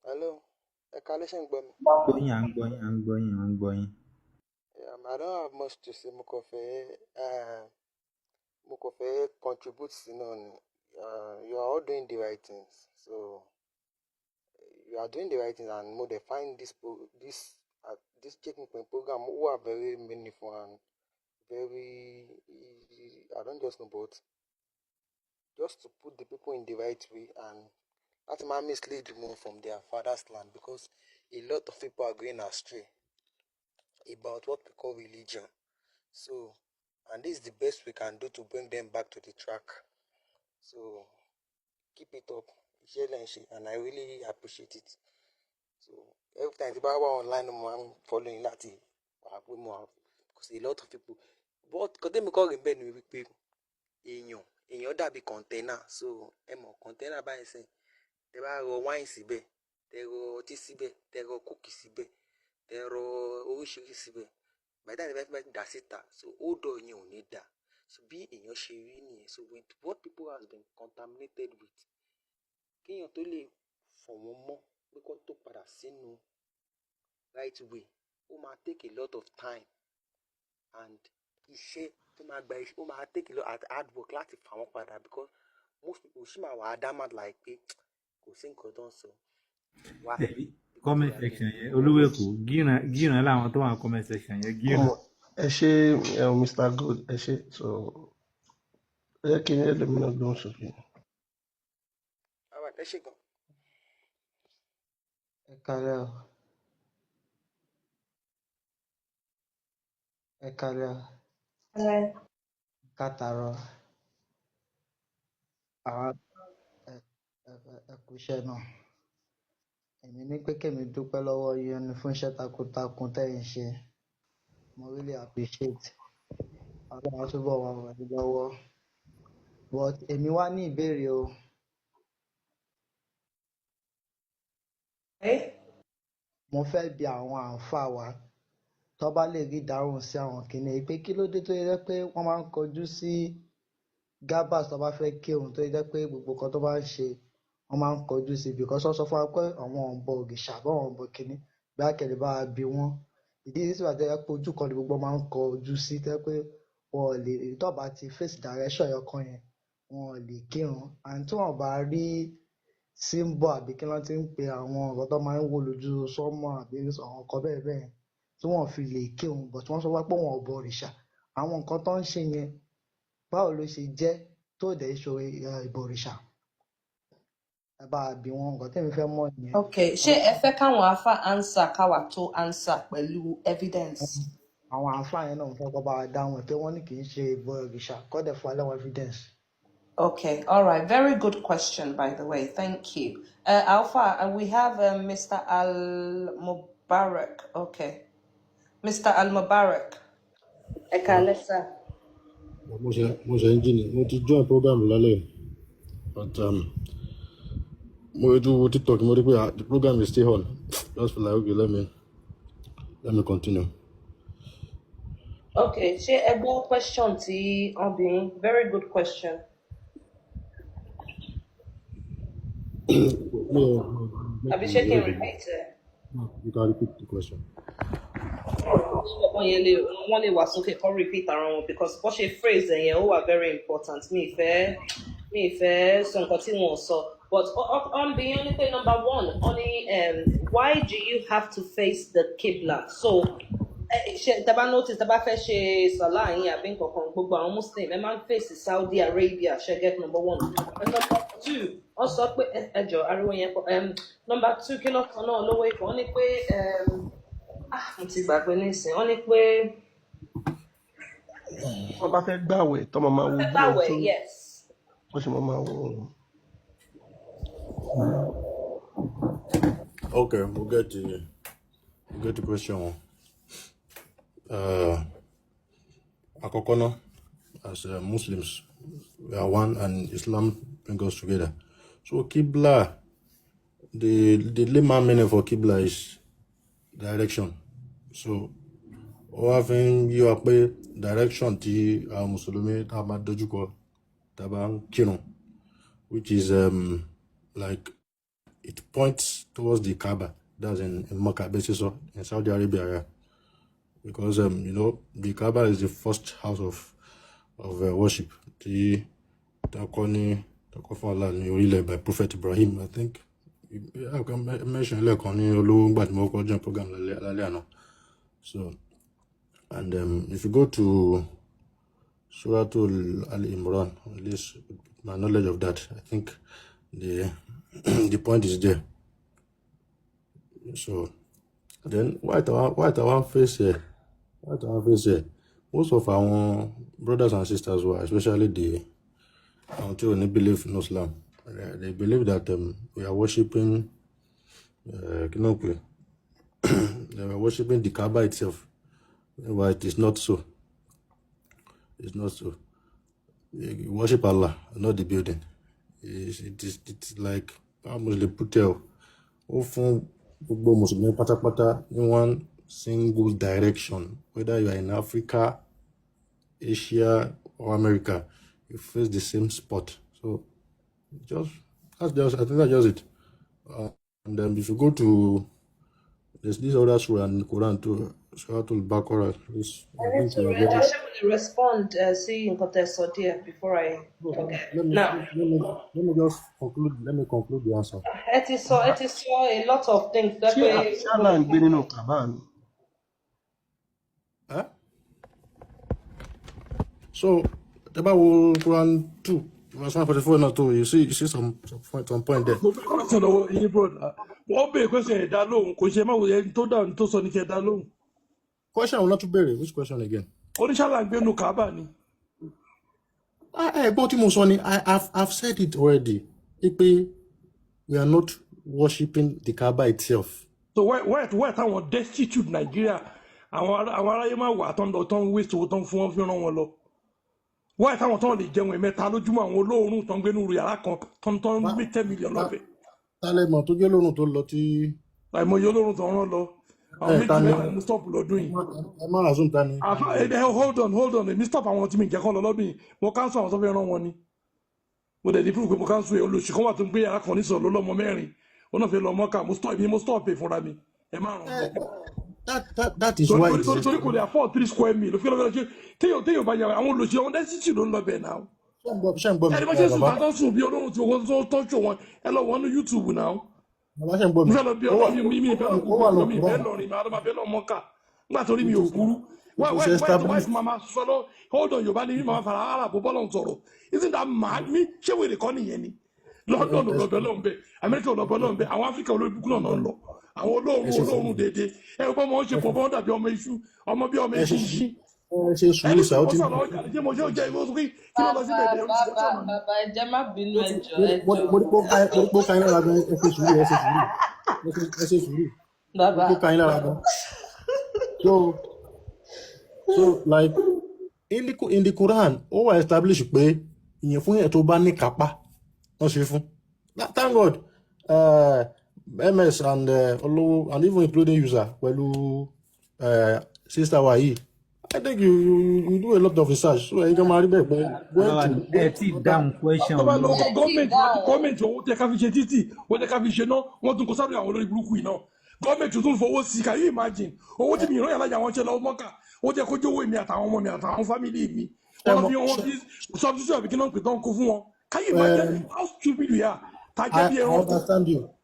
Hello? Ẹ kalẹ̀ ṣé ń gbọ́ mi? Gbọ́ yín, à ń gbọ́ yín, à ń gbọ́ yín, à ń gbọ́ yín. I don't have much to say. Mo kàn fẹ́ contribute sí náà ni. You are all doing the right things. So you are doing the right things and mo dey find this checking point program who are very meaningful and very I don't just know but just to put the people in the right way and láti máa mislead them from their father's land because a lot of people are going astray about what we call religion. So, and this is the best we can do to bring them back to the track. So, keep it up, iṣẹ́ lẹ́ ń ṣe, and I really appreciate it. So, every time tí bá wà online, I'm following láti wà pé mo wà because a lot of people. But kò tẹ́mi kọ́ rí bẹ́ẹ̀ ni wípé èèyàn dàbí container. So, ẹ mọ̀ container báyìí sẹ́yìn. Tẹ bá rọ wine síbẹ̀, tẹ rọ ọtí síbẹ̀, tẹ rọ kóòkì síbẹ̀, tẹ rọ oríṣiríṣi síbẹ̀. By the time tẹ fẹ́ dà síta, so odor yẹn ò ní dà. So bí èèyàn ṣe rí nìyẹn. So with what people has been contaminated with, kéèyàn tó lè fọ̀ wọ́n mọ́ pé kó tó padà sínú right way, ó máa take a lot of time and iṣẹ́ tó máa gba iṣẹ́, ó máa take a lot of hard work láti fà wọ́n padà because most people ṣì máa wà adamant like pé kò sí nǹkan tó ń sọ. Why? Comment section yẹn olówó èkó gíran láwọn tó wà comment section yẹn gíran. Ẹ ṣe Mr. Good ẹ ṣe so ẹ jẹ́ kí ẹlòmíràn gbóhùn sókè. Alright, ẹ ṣé gan. Ẹ kalẹ̀ o. Ẹ kalẹ̀ o. Kátàárọ̀. Àwọn ẹ kú iṣẹ́ náà. Èmi ní pé kèmi dúpẹ́ lọ́wọ́ yín ni fún iṣẹ́ takuntakun tẹ́yin ṣe. Mo really appreciate. Ọlọ́run á túbọ̀ wà ràn yín lọ́wọ́. But èmi wá ní ìbéèrè o. Okay. Mo fẹ́ bi àwọn àǹfààní wa tó bá lè rí ìdáhùn sí àwọn kìnìún pé kí ló dé tó yẹ pé wọ́n máa ń kọjú sí gábàs tó bá fẹ́ kírun tó yẹ pé gbogbo kan tó bá ń ṣe wọ́n máa ń kọjú sí because wọ́n sọ fún wa pé àwọn ọ̀bọ òrìṣà bọ́ àwọn ọ̀bọ kìíní bí akẹ́lẹ́ bá wa bí wọ́n ìdí tí wàá tẹ́lẹ̀ pé ojú kan ni gbogbo máa ń kọjú sí tẹ́ pé wọn ò lè tó bá ti face direction ẹ̀yọkan yẹn wọn ò lè kírun and tí wọ́n bá rí símbọ̀ àbí kí wọ́n ti ń pe àwọn ọ̀rọ̀ tó máa ń wò lójú sọ́mọ́ àbí àwọn nǹkan bẹ́ẹ̀ bẹ́ẹ̀ tí wọ́n fi lè kírun but wọ́n sọ wá pé wọn ò bọ òrìṣà àwọn nǹkan tó ń ṣe yẹn báwo ló ṣe jẹ́ tó dẹ̀ ṣe ìbọ̀rìṣà ẹ bá bí wọn nǹkan tẹ́mi fẹ́ mọ̀ nìyẹn. Okay, ṣé ẹ fẹ́ káwọn afa answer káwa tó answer pẹ̀lú evidence? Àwọn àǹfààní yẹn náà ń fẹ́ kọ́ bá wa dáhùn ẹ̀ pé wọ́n ní kì í ṣe ìbọ̀rìṣà kọ́ dẹ̀ fún alẹ́ wọn evidence. Okay, all right. Very good question, by the way. Thank you. Alpha, we have Mr. Al Mubarak. Okay. Mr. Al Mubarak. Ekalesa. mo ṣe engine mo ti join program lálẹ́ but mo do TikTok mo rí pé the program is still on just feel like okay let me continue. Okay, ṣé ẹ gbọ́ question tí ọbìnrin very good question. Àbí ṣé kí n repeat ẹ? You can repeat the question. Wọ́n lè wà sókè kọ́ repeat ara wọn because bó ṣe phrase ẹ̀yẹn ó wà very important. Mi ìfẹ́ sọ nǹkan tí wọ́n sọ. But on the only thing number one, why do you have to face the Qibla? So taba notice taba fẹ́ ṣe salah yín àbí nǹkankan gbogbo àwọn Muslim ẹ máa ń face Saudi Arabia ṣe get number one. And number two wọ́n sọ pé ẹjọ́ ariwo yẹn pọ̀ number two kí lọ́kàn náà lówó ikọ̀ wọ́n ní pé mo ti gbàgbé nísìnyí wọ́n ní pé. wọ́n bá fẹ́ gbàwẹ̀ tọ́mọ máa wo bí ẹni tó yes. wọ́n ṣe máa wo. Okay, we'll get the question. Àkọ́kọ́ náà, as Muslims, we are one and Islam brings us together. So Qibla, the layman meaning for Qibla is direction. So often you are pé direction tí àwọn Mùsùlùmí tá bá dojú kọ tá bá ń kírun, which is like it points towards the Kaaba. That's in Makkah, basically, in Saudi Arabia, yeah. Because the Kaaba is the first house of worship. The Takoni Allah ni by Prophet Ibrahim, I think. I can mention like on the program. So, and if you go to Surah Al-Imran, at least my knowledge of that, I think the point is there. So then what our face here? Most of our brothers and sisters were, especially the who believe in Islam, they believe that we are worshiping Kinokwe. They were worshiping the Kaaba itself. But it is not so. It's not so. You worship Allah, not the building. It's like how much they put there. Often gbogbo Mùsùlùmí pátápátá in one single direction, whether you are in Africa, Asia, or America, you face the same spot. So I think that's just it. And then if you go to there's this other surah in the Quran too, Surah Al-Baqarah. I need to respond. See in context or dear before I forget. Let me just conclude. Let me conclude the answer. It is so a lot of things. ṣé àṣàlà ń gbé nínú Kaaba ni. So about Quran 2, verse 144 now too, you see some point there. mo fi kọ́sọ̀ lọ́wọ́ yín broda wọ́n bèèrè question ẹ̀dá lóhùn kò ṣe má wò ẹni tó dáhùn tó sọ ní kí ẹ̀dá lóhùn. Question will not to bury. Which question again? oníṣàlà ń gbé nínú Kaaba ni. I've said it already. We are not worshipping the Kaaba itself. so why táwọn destitute Nàìjíríà àwọn aráyé máa wà tán lọ tán waste owó tán fún wọn fi ràn wọn lọ. why táwọn tán lè jẹun ẹ̀mẹ́ta lójúmọ́ àwọn olóòórùn tán gbé nínú yàrá kan tán gbé 10 million lọ́bẹ̀. Tálẹ̀ mọ̀ tó jẹ́ lóòrùn tó lọ tí. àìmọye olóòórùn tán rán lọ àwọn méjì mẹ́ta ní stop lọ́dún yìí. Ẹ má assume ta ni. hold on èmi stop àwọn tí mi jẹ́ kán lọ lọ́dún yìí mo cancel àwọn tó fẹ́ rán wọn ni. mo dẹ̀ di proof pé mo cancel ẹ̀ olóṣù kan wà tó ń gbé yàrá kan ní sọ̀rọ̀ lọ́mọ mẹ́rin ó náà fẹ́ lọ mọ́kà mo stop ẹ̀ fúnra mi ẹ má ràn lọ. That is why. torí kò lè afford 3 square meal òfin lọ́wọ́ ṣe téèyàn bá yàrá àwọn olóṣèlú àwọn dẹ́sítì ló ń lọ bẹ̀ náà. ẹni bá ṣe sùn tá tó sùn bí olóhùn tí owó tó tọ́jú wọn ẹ lọ wọnú YouTube náà. Bàbá ṣe ń gbọ́ mi. mo fẹ́ lọ bí ọlọ́run mi ìfẹ́ lọ kúrú mi ìfẹ́ lọ rìn máa bẹ́ lọ mọ́kà nígbà tó rí mi ò kúrú. wáyé mama sọ̀rọ̀ hold on yorùbá ni mama fara ara bó bọ́lọ̀ sọ̀rọ̀ isn't that mad mi ṣé wèrè kọ́ nìyẹn ni. London lọ́bẹ̀ lọ́n bẹ Amẹ́ríkà lọ́bẹ̀ lọ́n bẹ àwọn Áfíríkà olóògùn náà ń lọ àwọn olóòrùn déédéé ẹ ò bọ́ mọ́ ṣe pọ̀ bọ́ dàbí ọmọ iṣu ọmọ bí ọmọ iṣu yìí. Ṣe sùúrù sáà ó ti. mo ṣe jẹ́ ìwé oṣù kí ló lọ sí bẹ̀rẹ̀ oríṣiríṣi ọ̀nà. Bàbá ẹ jẹ́ má bínú ẹjọ́ Mo ní kó ka yín lára gan, ẹ ṣe sùúrù. Bàbá. Mo ní kó ka yín lára gan. So like in the Quran, ó wà establish pé ìyẹn fún yẹn tó bá ní kápá wọ́n ṣe fún. Thank God, MS and Olowo and even including user pẹ̀lú sister wa yìí. I think you do a lot of research. So you can marry back, but going ẹ ti dáhùn question tó bá lọ olówó. gọ́ọ̀mẹ̀ntì owó tẹ ká fi ṣe títì owó tẹ ká fi ṣe náà wọ́n tún kó sáré àwọn olórí burúkú yìí náà gọ́ọ̀mẹ̀ntì tún fowó sí can you imagine owó tí mi ìran yàrá àwọn ṣe lọ mọ́kà ó jẹ́ kó jówó èmi àtàwọn ọmọ mi àtàwọn fámìlì mi wọ́n fi substitute àbí kí náà pè tán kó fún wọn can you imagine how stupid we are tàjẹ́ bí ẹran kó.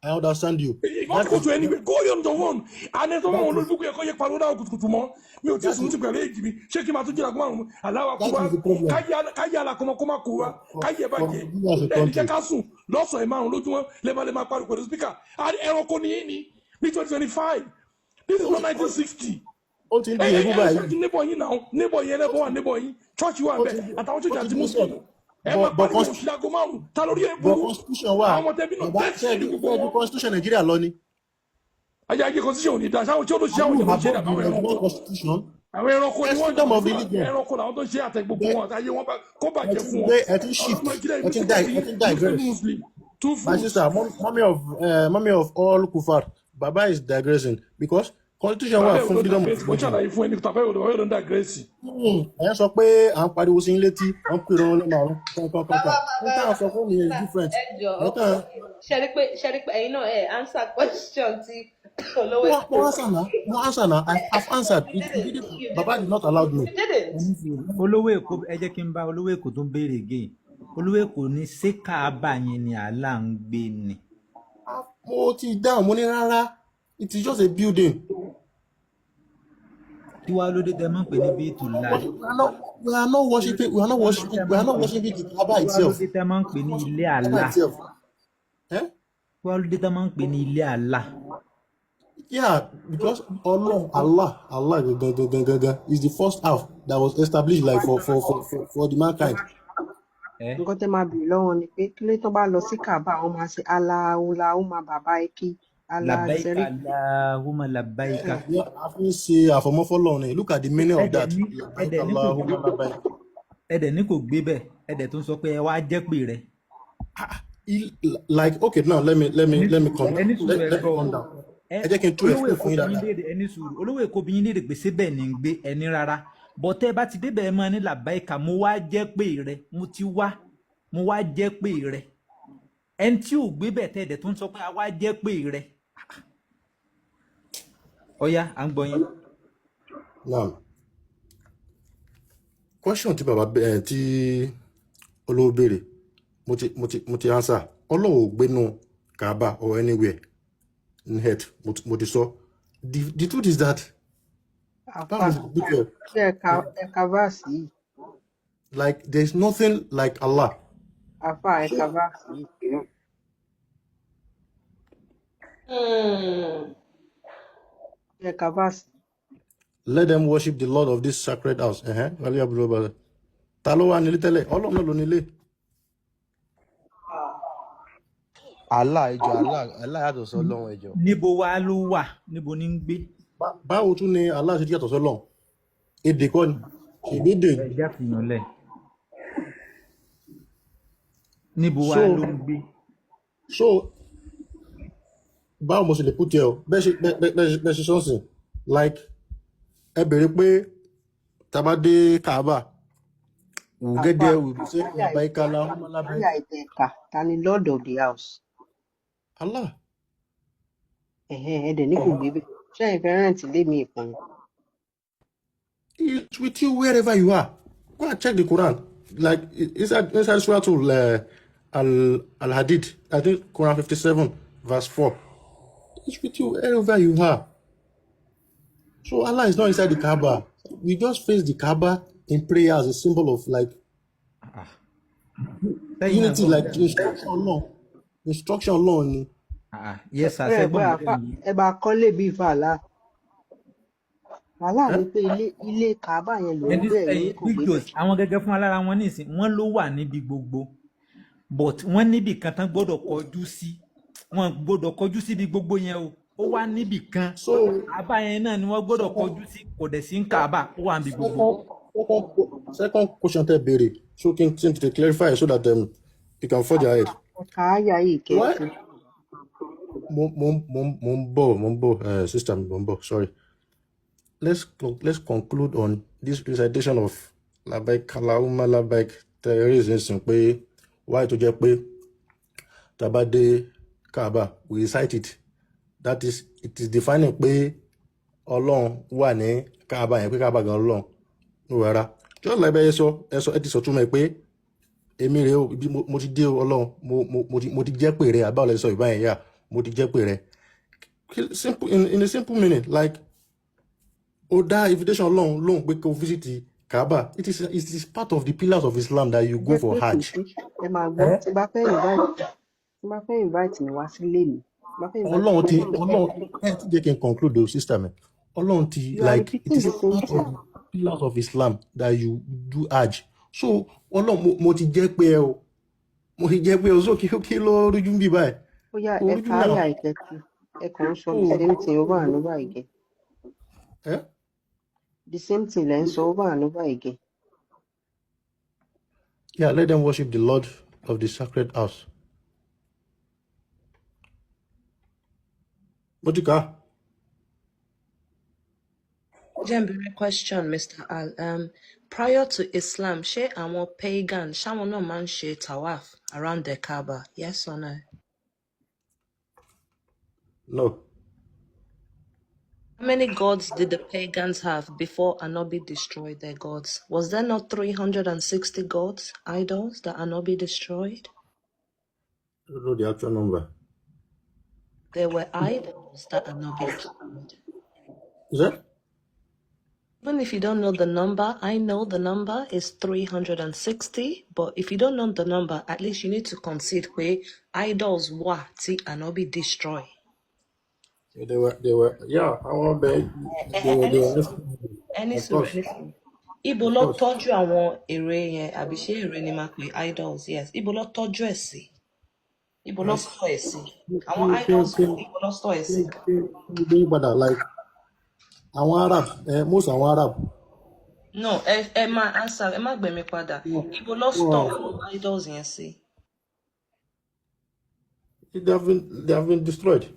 I understand you. Not go to anywhere. Go on the one. And then someone will look at your paroda kutu mo. Mi o ti sun ti pẹ̀lú èjì mi. Ṣé kí n máa tún jìnnà gbọ́n aláwa kú wa. Káyé alákọ̀ọ́mọ kó máa kú wa. Káyé bàjẹ́. Ẹni jẹ́ ká sùn lọ́sàn-án márùn-ún lójúmọ́ lẹ́ẹ̀ma parí pẹ̀lú spíkà. Ẹranko ni yín ni ní 2025. This is not 1960. Ó ti ń di ewu báyìí. Neighbor yín náà. Neighbor yín ẹlẹ́bọ̀ wà neighbor yín. Church wà bẹ́ẹ̀. Àtàwọn church àti Muslim. Ẹ máa parí pẹ̀lú ṣìlágò márùn-ún. Ta lórí ẹ̀ bú. Constitution wà. Àwọn ọmọ tẹ́bí náà tẹ́sí ní gbogbo wọn. Constitution Nigeria lọ ni. Ayé constitution ò ní da sáwọn tí ó ló ṣe àwọn ìjọba ṣe àwọn ẹranko àwọn ẹranko ni wọ́n jọ ẹranko làwọn tó ṣe àtẹ gbogbo wọn àtàyè wọn kó bàjẹ́ fún wọn. ẹ tún shift ẹ tún digress. My sister, mommy of all kufar, Baba is digressing because constitution wà fún freedom of religion. mo ṣàlàyé fún ẹni tàbí ọ̀dọ̀ ọ̀dọ̀ digress. ẹ sọ pé à ń pariwo sí létí wọ́n pè rán lẹ́nu àrùn kankan nígbà sọ fún mi is different. ṣe rí pé ẹ̀yin náà ẹ̀ answer question ti olówó èkó. No answer now. I've answered. Baba did not allow me. Olówó Èkó ẹ jẹ́ kí n bá olówó Èkó tó ń béèrè again. Olówó Èkó ní ṣé Káàbà yẹn ni Allah ń gbé ni. Mo ti dáhùn mo ní rárá. It is just a building. Kí wá ló dé tẹ́ máa ń pè ní Baytullah? We are not worshiping the Kaaba itself. Kí wá ló dé tẹ́ máa ń pè ní ilé Allah? Kí wá ló dé tẹ́ máa ń pè ní ilé Allah? Yeah, because Allah is the first half that was established like for the mankind. Nǹkan tẹ́ máa bèèrè lọ́wọ́ ni pé kí ló tó bá lọ sí Kaaba wọ́n máa ṣe Allahumma bàbá eki Labbaika Allahumma labbaika. A fi ń ṣe àfọmọ́fọ́lọ́ ni. Look at the meaning of that. Allahumma labbaika. Ẹ̀dẹ̀ ní kò gbé bẹ́ẹ̀ ẹ̀dẹ̀ tó ń sọ pé ẹ wá jẹ́ pé rẹ̀. Like okay now let me calm down. Ẹ jẹ́ kí n tú explain fún yín dáadáa. Ẹni sùúrù olówó Èkó bí yín lédè pé síbẹ̀ ní ń gbé ẹni rárá bọ́tẹ́ bá ti débẹ̀ ẹ máa ní làbáìkà mo wá jẹ́ pé rẹ mo wá jẹ́ pé rẹ ẹni tí ò gbé bẹ̀ tẹ́ ẹ̀dẹ̀ tó ń sọ pé a wá jẹ́ pé rẹ. Ọ̀ya à ń gbọ́ yín. Now question tí bàbá tí olówó béèrè mo ti answer Ọlọ́run ò gbénu Kaaba or anywhere in head mo ti sọ the truth is that like there is nothing like Allah. Let them worship the Lord of this sacred house. Ta ló wà nílé tẹ́lẹ̀? Ọlọ́run ló nílé. Allah yàtọ̀ sí Ọlọ́run ẹjọ́. Níbo wá ló wà? Níbo ní ń gbé? Báwo tún ni Allah ṣe yàtọ̀ sí Ọlọ́run? Èdè kọ́ ni. Ìgbédè. Ẹja fìyàn lẹ̀. Níbo wá ló ń gbé? So báwo mo ṣe lè put ẹ o? Bẹ́ẹ̀ ṣe sọ́ọ̀sìn like ẹ bèrè pé tá bá dé Kaaba we'll get there we'll say labbaika Allahumma labbaika. Ta ni Lord of the house? Allah. Ẹ̀dẹ̀ ní kò gbé bẹ́ẹ̀. Ṣé ìfẹ́ rántí lé mi ìpọ́n? It's with you wherever you are. Go and check the Quran. Like inside Surah Al-Hadid, I think Quran 57 verse 4. It's with you wherever you are. So Allah is not inside the Kaaba. We just face the Kaaba in prayer as a symbol of like unity, like instruction law ni. Yes, sir. Ẹ bá kọ́lé bíi fàlà. Wàhálà ni pé ilé Kaaba yẹn ló ń bẹ̀rẹ̀ kò gbé bẹ́ẹ̀. Àwọn gẹ́gẹ́ fún alára wọn nísìn wọ́n ló wà níbi gbogbo but wọ́n níbi kan tán gbọ́dọ̀ kọjú sí wọ́n gbọ́dọ̀ kọjú síbi gbogbo yẹn o ó wà níbi kan Kaaba yẹn náà ni wọ́n gbọ́dọ̀ kọjú sí kò dẹ̀ sí ń Kaaba ó wà níbi gbogbo. second question tẹ́ béèrè, so kí n tètè clarify so that you can forge ahead. Ẹ̀ka àyà yìí Why? kẹ́tù. Mo ń bọ̀, sister mi, mo ń bọ̀, sorry. Let's conclude on this recitation of Labbaik Allahumma Labbaik terrorism nísìn pé why tó jẹ́ pé tá bá dé Kaaba we recite it, that is it is defining pé Ọlọ́run wà ní Kaaba yẹn, pé Kaaba gan Ọlọ́run ní rárá. Just like bẹ́ẹ̀ sọ ẹ ti sọ túmọ̀ ẹ pé èmi rèé o, ibi mo ti dé o Ọlọ́run, mo ti jẹ́ pé rẹ àbáwọlẹ̀ sọ ìbá yẹn yà, mo ti jẹ́ pé rẹ. Simple, in a simple meaning, like ó dá invitation Ọlọ́run lóhùn pé kó visit Kaaba. It is part of the pillars of Islam that you go Jẹ́ for pé kò Hajj. sí. Ẹ máa gbọ́. Tí bá fẹ́ invite mi wá sílé mi. Tí bá fẹ́ invite Ọlọ́run mi ti wá sílé mi. ti jẹ́ kí n conclude o sister mi. Ọlọ́run ti You are like it repeating is the same part of thing. the pillars of Islam that you do Hajj. So Ọlọ́run mo ti jẹ́ pé ẹ o, mo ti jẹ́ pé o, so kí ló rújú bí báyìí? Ó yá Kò rújú ẹ̀ka náà. àyà ìkẹ́tù. Ẹ kàn ń sọ the So same thing over and over again. The same thing lẹ́ ń sọ over and over again. yeah, let them worship the Lord of the sacred house. Mo ti kà á. Jembere question, Mr. Al. Prior to Islam, ṣé àwọn pagan, ṣáwọn náà máa ń ṣe tawaf around the Kaaba? Yes or no? No. How many gods did the pagans have before Anobi destroyed their gods? Was there not 360 gods, idols, that Anobi destroyed? I don't know the actual number. There were idols that Anobi killed. Is that? Even if you don't know the number, I know the number is 360, but if you don't know the number, at least you need to concede where idols were tí Anobi destroy. Yeah, they were, yeah, I want to they were Any of sùúrù, course, any sùúrù. Ibo of ló course. tọ́jú àwọn ère yẹn, àbí ṣé ère ni máa pè idols, yes. Ibo ló tọ́jú ẹ̀ sí? Ibo ló sọ ẹ̀ sí? Àwọn idols wo ibo ló sọ ẹ̀ sí? Like àwọn Arab, most àwọn Arab. No, ẹ máa answer, ẹ má gbẹ̀mí padà. Ibo ló store àwọn idols yẹn sí? They have been destroyed.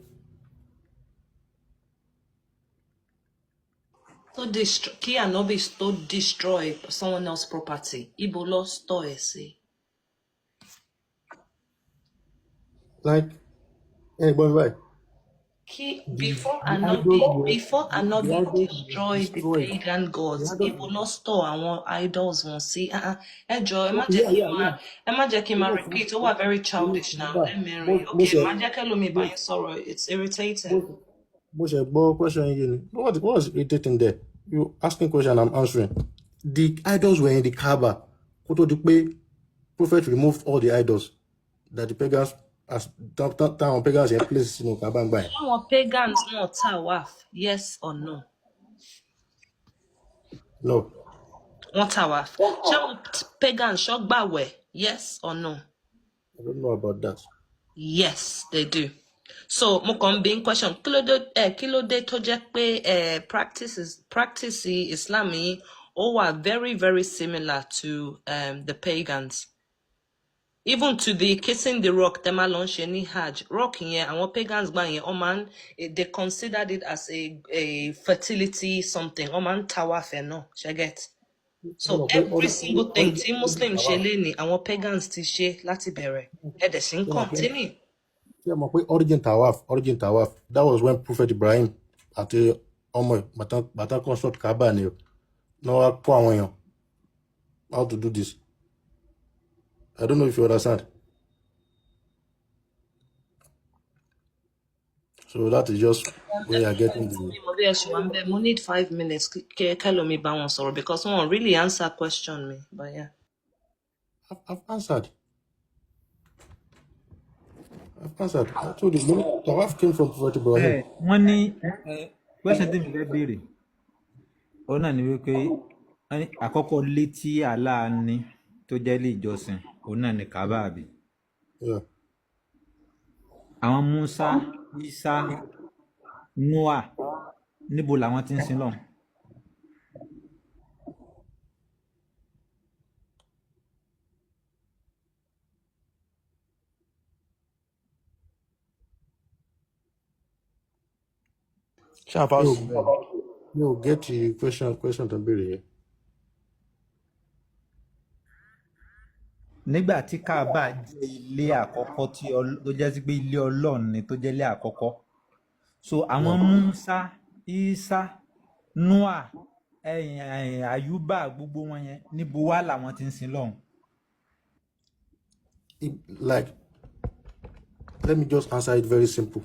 So kí Anobi tó destroy someone else's property, ibo ló store ẹ̀ sí? Like, anybody right? Before The Anobi idols were destroyed the destroyed. pagan gods, The ibo idols, ló store àwọn idols wọn sí? Ẹ jọ̀ọ́, okay, yeah. ẹ má jẹ́ kí n máa Most, repeat, ó wà very childish now, lẹ́mẹ̀rin. Okay, má jẹ́ kẹ́lòmíì bá yín sọ̀rọ̀, it's irritating. most question you. What was irritating there? You asking question, I'm answering. The idols were in the Kaaba. Kó tó di pé Prophet removed all the idols that the pagans as town pagans in place in Kaaba and by. Ṣáwọn pagans náà tawaf, yes or no? No. Wọ́n tawaf. Ṣáwọn pagans ṣọ́gbàwẹ̀, yes or no? I don't know about that. Yes, they do. So mo kàn ń bi ń question, kí ló dé tó jẹ́ pé practice Islam yìí ó wà very very similar to the pagans. Even to the kissing the rock tẹ́ máa lọ ń ṣe ní Hajj, rock yẹn àwọn pagans gbà yẹn wọ́n máa ń they considered it as a fertility something, wọ́n máa ń tawaf ẹ̀ náà, ṣe get? So every single thing tí Muslim ṣe lé ní àwọn pagans ti ṣe láti bẹ̀rẹ̀, ẹ̀dẹ̀ sì ń continue. Yeah, origin tawaf. That was when Prophet Ibrahim àti ọmọ bàtà construct Kaaba ni no wá kọ́ àwọn èèyàn how to do this. I don't know if you understand. So that is just where you're getting the. We need 5 minutes. Kelomi bá wọn sọ̀rọ̀ because wọ́n really answer question me. But yeah. I've answered. I told you, tawaf came from Prophet Ibrahim. Wọ́n ní question tí mi fẹ́ béèrè ó náà ni wípé àkọ́kọ́ ilé tí Allah ní tó jẹ́ ilé ìjọsìn òun náà ni Kaaba àbí. Àwọn Musa, Isa, Noah níbo làwọn ti ń sin lọ́hùn? Ṣáà pass bẹ́ẹ̀. You get the question tó béèrè yẹn. nígbà tí káàbà jẹ́ ilé àkọ́kọ́ tó jẹ́ sí pé ilé ọlọ́run ni tó jẹ́ ilé àkọ́kọ́ so àwọn Musa Isa Noah Ayuba gbogbo wọn yẹn níbo wá làwọn ti ń sin lọ́hùn. Like, let me just answer it very simple.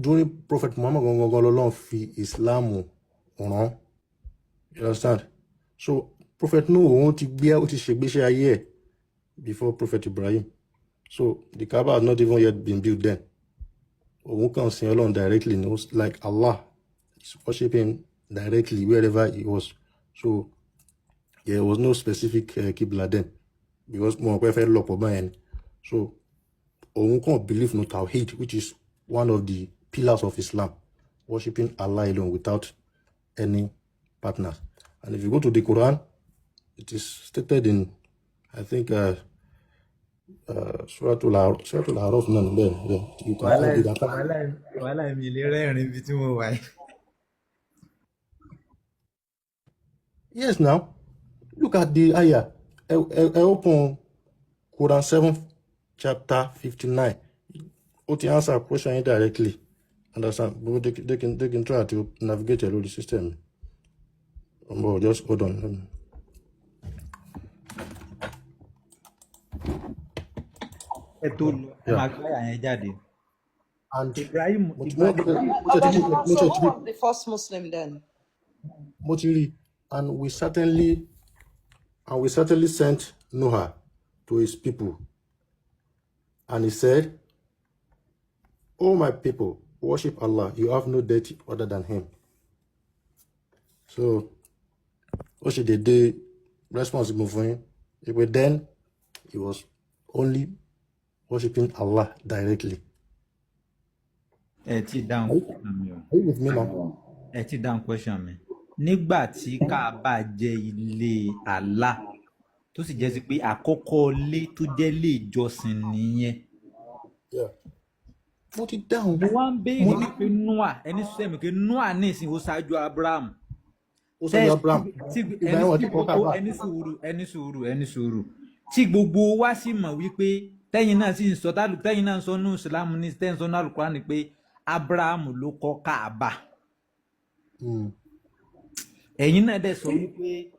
During Prophet Muhammad Gongongololon fi Islam ràn. You understand? So Prophet Noah ó ti ṣègbésí ayé ẹ̀ before Prophet Ibrahim. So the Kaaba has not even yet been built then. Òun kàn sin Ọlọ́run directly, like Allah is worshiping directly wherever he was. So there was no specific Qibla then because mo pẹ́ fẹ́ lọ́pọ̀ báyẹn. So òun kàn believe no Tawhid, which is one of the pillars of Islam, worshiping Allah alone without any partners. And if you go to the Quran, it is stated in, I think, Surah Al-Araf. You can find it. wàhálà mi lè rẹ́rìn ibi tí mo wà yìí. Yes, now look at the ayah. I open Quran 7, chapter 59. What the answer question indirectly. Understand? But they can try to navigate through the system. Just hold on. ẹ tó lọ ẹ máa gbé àyẹn jáde. And Ibrahim So who was the first Muslim then? Motiri, and we certainly sent Noah to his people, and he said, "Oh my people, worship Allah. You have no deity other than Him." So, what should they do? Responsible for him. But then he was only worshiping Allah directly. ẹ ti dáhùn question mi o. Are you with me now? ẹ ti dáhùn question mi. nígbà tí káàbà jẹ́ ilé Allah tó sì jẹ́ sí pé àkọ́kọ́ ilé tó jẹ́ ilé ìjọsìn nìyẹn. Yeah. Mo ti dáhùn. mo wá ń béèrè wípé Noah ẹni sọ èmi pé Noah ní ìsìn ó ṣáájú Abraham. Ó ṣáájú Abraham. ẹni sùúrù tí gbogbo wa sì mọ̀ wípé tẹ́yìn náà sì ń sọ tẹ́yìn náà ń sọ ní ìsìlámù ní tẹ́yìn sọ ní Al-Qur'an ni pé Abraham ló kọ́ Káàbà. ẹ̀yin náà dẹ̀ sọ wípé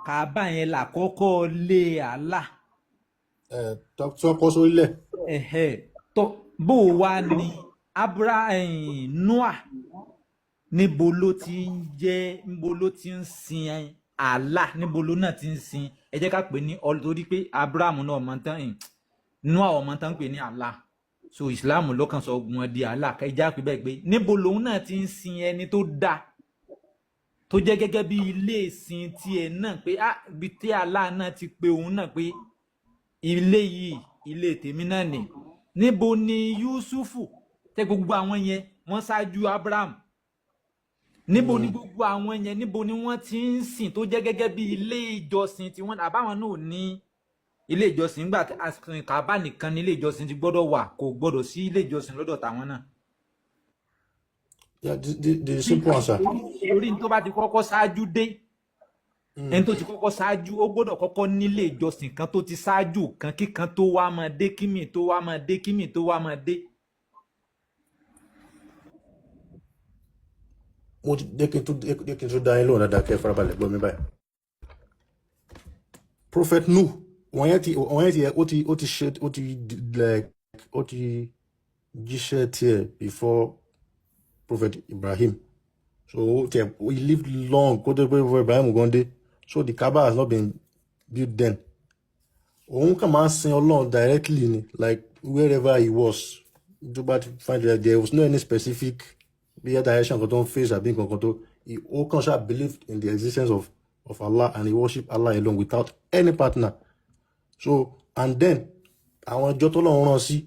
Káàbà yẹn làkọ́kọ́ lé Allah. Tó kọ́ sórílẹ̀. Bó o wá ní Noah níbo ló ti ń sin Allah, níbo ló náà ti ń sin, ẹ jẹ́ ká pè ní torí pé Abraham náà ọmọ tán Noah ọmọ tán pè ní Allah, so Islam ló kàn sọ ogun di Allah, ẹ jẹ́ pé bẹ́ẹ̀ pé níbo lòun náà ti ń sin ẹni tó dá tó jẹ́ gẹ́gẹ́ bí ilé ìsìn tiẹ̀ náà pé ibi tí Allah náà ti pe òun náà pé ilé yìí ilé tèmi náà ni. Níbo ni Yusufu tẹ gbogbo àwọn yẹn wọ́n ṣáájú Abraham, níbo ni gbogbo àwọn yẹn níbo ni wọ́n ti ń sìn tó jẹ́ gẹ́gẹ́ bí ilé ìjọsìn tí wọ́n àbáwọn náà ní ilé ìjọsìn nígbà Káàbà nìkan ní ilé ìjọsìn ti gbọ́dọ̀ wà, kò gbọ́dọ̀ sí ilé ìjọsìn lọ́dọ̀ tàwọn náà. Yeah, the simple answer. Orí ní tó bá ti kọ́kọ́ ṣáájú dé ẹni tó ti kọ́kọ́ ṣáájú ó gbọ́dọ̀ kọ́kọ́ nílé ìjọsìn kan tó ti ṣáájú kan kíkan tó wá máa dé kímì tó wá máa dé kímì tó wá máa dé. Mo ti dé kí n tó dá yín lóhùn dáadáa kẹ́ farabalẹ̀ gbọ́ mi báyìí. Prophet Nuh wọ́n yẹn ó ti jíṣẹ́ tiẹ̀ before Prophet Ibrahim. So he lived long before Ibrahim gan dé. So the Kaaba has not been built then. Òun kàn máa ń sin Ọlọ́run directly ni, like wherever he was. There was no any specific direction kan tó ń face àbí nǹkan kan tó. He kàn ṣáà believed in the existence of Allah and he worshiped Allah alone without any partner. So, and then àwọn ọjọ́ tó lọ́run rán sí,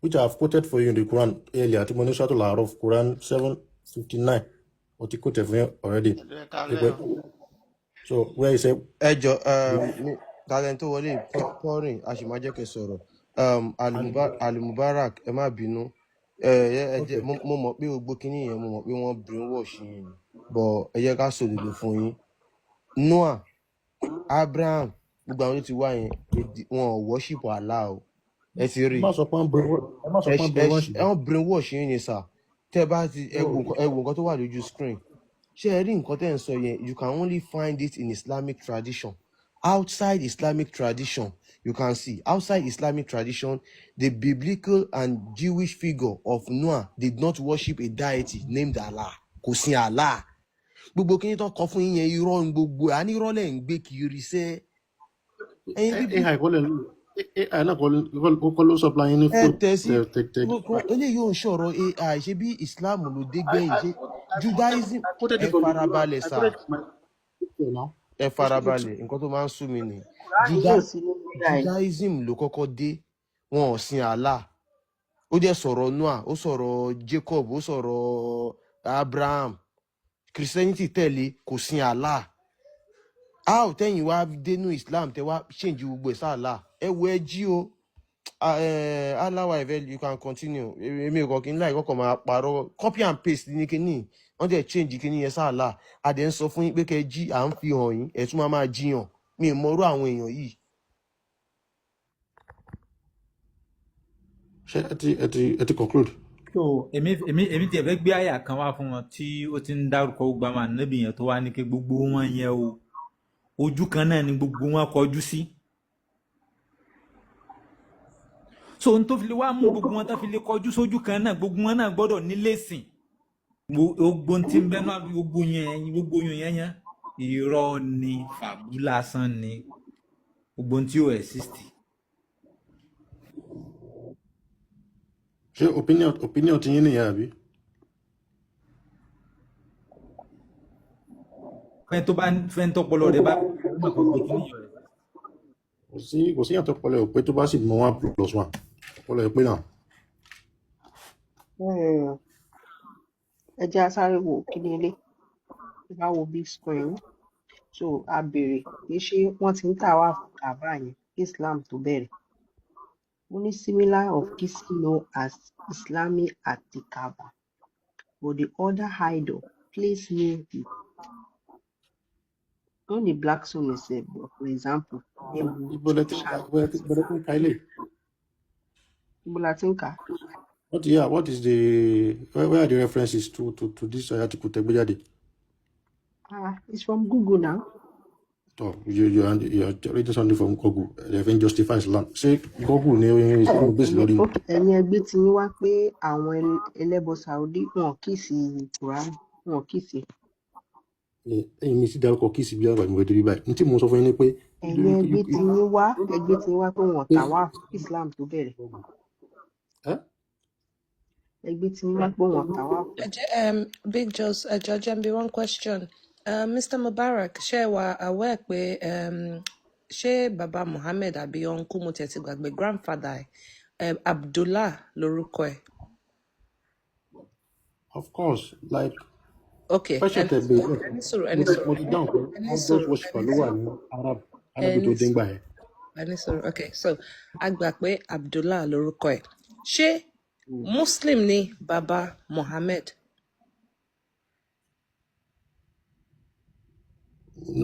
which I have quoted for you in the Quran earlier, tí mo ní Surah Al-Araf, Quran 7:59, or ti quoted for you already. So where he said, ẹjọ talent tó wọlé Pauline àṣìmájẹkẹ sọ̀rọ̀ Alimubarak ẹ má bínú jẹ́ mo mọ̀ pé gbogbo kinní yẹn mo mọ̀ pé wọ́n brainwash yín ni but ẹ jẹ́ ká sòdodo fún yín. Noah, Abraham, gbogbo àwọn tó ti wá yẹn wọn ò worship Allah o. Ẹ ti rí wọ́n brainwash yín ni sà. Tẹ́ bá ti ẹ wo nǹkan tó wà lójú screen. Ṣé ẹ rí nǹkan tẹ́ ń sọ yẹn? You can only find it in Islamic tradition. Outside Islamic tradition, you can see outside Islamic tradition, the biblical and Jewish figure of Noah did not worship a deity named Allah. Kò sin Allah. Gbogbo kí ni tó kọ fún yín yẹn irọ́ ń gbogbo ẹ̀ àní irọ́ lẹ̀ ń gbé kiri sẹ́. Ẹyin bíbí. Ẹ tẹ̀sí eléyìí ò ń sọ̀rọ̀ AI ṣe bí Islam ló dé gbẹ̀yìn ṣe Judaism. Ẹ farabalẹ̀ sà. Ẹ farabalẹ̀ nǹkan tó máa ń sú mi nìyí. Judaism ló kọ́kọ́ dé wọn ò sin Allah. Ó dẹ̀ sọ̀rọ̀ Noah, ó sọ̀rọ̀ Jacob, ó sọ̀rọ̀ Abraham. Christianity tẹ̀lé kò sin Allah. How tẹ́yìn wá dénú Islam tẹ́ wá change gbogbo ẹ̀ sáàlá. Ẹ wo ẹ jí o. Allah wa ẹ̀fẹ́ you can continue. Èmi ò kọ́ kí n láì kọ́kọ́ máa parọ́. Copy and paste ní kíní. Wọ́n dẹ̀ change kíní yẹn sáàlá. A dẹ̀ ń sọ fún yín pé kẹ́ jí à ń fi hàn yín. Ẹ̀ tún máa jiyàn. Mi ò mọrú àwọn èèyàn yìí. Ṣé ẹ ti conclude? So èmi tiẹ̀ fẹ́ gbé àyà kan wá fún wọn tí ó ti ń dárúkọ gbogbo àwọn ànábì yẹn tó wá ní kí gbogbo wọn yẹn o ojú kan náà ni gbogbo wọn kọjú sí. So n tó fi lè wá mú gbogbo wọn tó fi lè kọjú sójú kan náà gbogbo wọn náà gbọ́dọ̀ nílé sìn. Gbogbo tí ń bẹ náà gbogbo yẹn yẹn irọ́ ni fàbú lásán ni gbogbo tí ó exist. Ṣé opinion ti yín nìyẹn àbí? Fẹ́ tó pọlọ rẹ bá kò sí yàtọ̀ pọlọ ò pé tó bá sì mọ 1+1 pọlọ ẹ̀ pé náà. Ẹ jẹ́ asáré wo kíní ilé bá wo big screen so a béèrè pé ṣé wọ́n ti ń tà wá fún Kaaba yẹn Islam tó bẹ̀rẹ̀. Ó ní similar of kissing known as Islamic at the Kaaba but the other idol placed near it. Not the black stone itself, but for example, Ibo la ti ń kà. What is where are the references to this article tẹ́ jáde? It's from Google now. Oh, you are reading something from Google. They can justify Islam. Ṣé Google ni Islam based lórí? Ẹ̀yin ẹgbẹ́ ti ní wá pé àwọn ẹlẹ́bọ Saudi wọn kì í sí Quran, wọn kì í sí. Ẹ̀yin mi sì dárúkọ kí sì bí àgbà ìwé débi báyìí. Ní tí mo sọ fún yín ni pé. Ẹ̀yin ẹgbẹ́ ti ní wá pé wọn tà wá Islam tó bẹ̀rẹ̀. Ẹgbẹ́ ti ní wá pé wọn tà wá. Big Jos, Jambi, one question. Mr. Mubarak, ṣé wà aware pé ṣé Baba Muhammad àbí uncle mo tẹ̀ ti gbàgbé grandfather Abdullah lórúkọ ẹ̀? Of course, like. Okay. Ẹni sọ̀rọ̀. Okay, so a gbà pé Abdullah lórúkọ ẹ̀. Ṣé Muslim ni Baba Muhammad?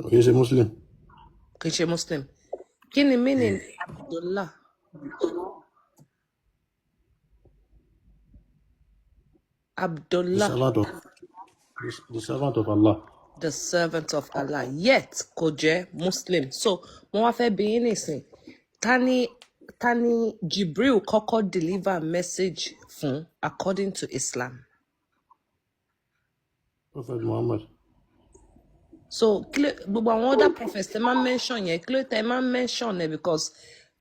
Kì í ṣe Muslim. Kì í ṣe Muslim. Kí ni meaning Abdullah? Abdullah. The servant of Allah. The servant of Allah. Yet kò jẹ́ Muslim. So mo wá fẹ́ bi yín nísìn. Ta ni Jibril kọ́kọ́ deliver message fún according to Islam? Prophet Muhammad. So gbogbo àwọn other prophets tẹ́ máa mention yẹn kí ló tẹ́ máa mention ẹ̀ because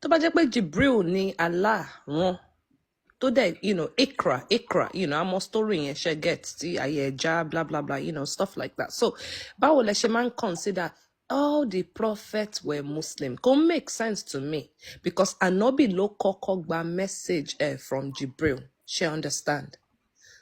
tó bá jẹ́ pé Jibril ni Allah rán tó dẹ̀ ikra àmọ́ story yẹn ṣe get tí ayé ẹja bla bla bla stuff like that. So báwo lẹ ṣe máa ń consider all the prophets were Muslim? Kò make sense to me because Anobi ló kọ́kọ́ gba message from Jibril. She understand?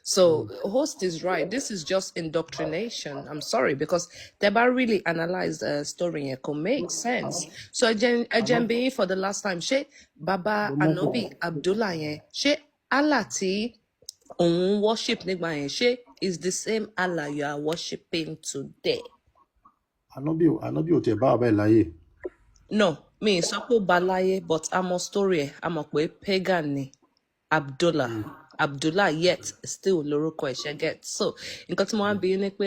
So host is right. This is just indoctrination. I'm sorry because they really analyze the story and can make sense. So Ajembe for the last time, she Baba Anobi Abdullah she Allah ti worship nígbà yẹn ṣé is the same Allah you are worshiping today? Ànábì ò tiẹ̀ bá bàbá ẹ̀ láyé. No, mi ì sọ pé ó ba láyé but a mọ story ẹ̀ a mọ̀ pé pagan ni Abdullah yet still lórúkọ ẹ̀ ṣe get. So nǹkan tí mo wá ń bi yín ni pé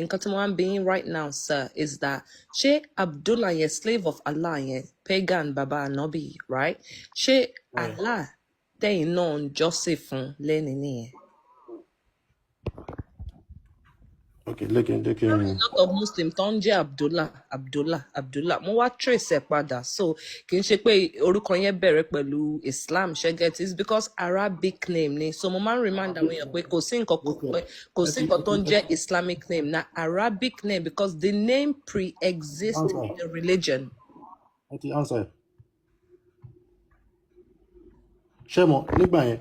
nǹkan tí mo wá ń bi yín right now sir is that ṣé Abdullah yẹn slave of Allah yẹn pagan baba Ànábì right? Ṣé Allah tẹ̀yin náà ń jọ́sìn fún lẹ́ni nìyẹn? Okay, There are a lot of Muslims tó ń jẹ́ Abdullah. Mo wá trace ẹ̀ padà. So kì í ṣe pé orúkọ yẹn bẹ̀rẹ̀ pẹ̀lú Islam ṣẹ́gẹ́tì. It's because Arabic name ni. So mo máa ń remind àwọn èèyàn pé kò sí nǹkan tó ń jẹ́ Islamic name na Arabic name because the name pre-exists the religion. Ẹ ti answer ẹ̀. Ṣé mo nígbà yẹn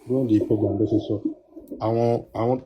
during the program bó ṣe sọ àwọn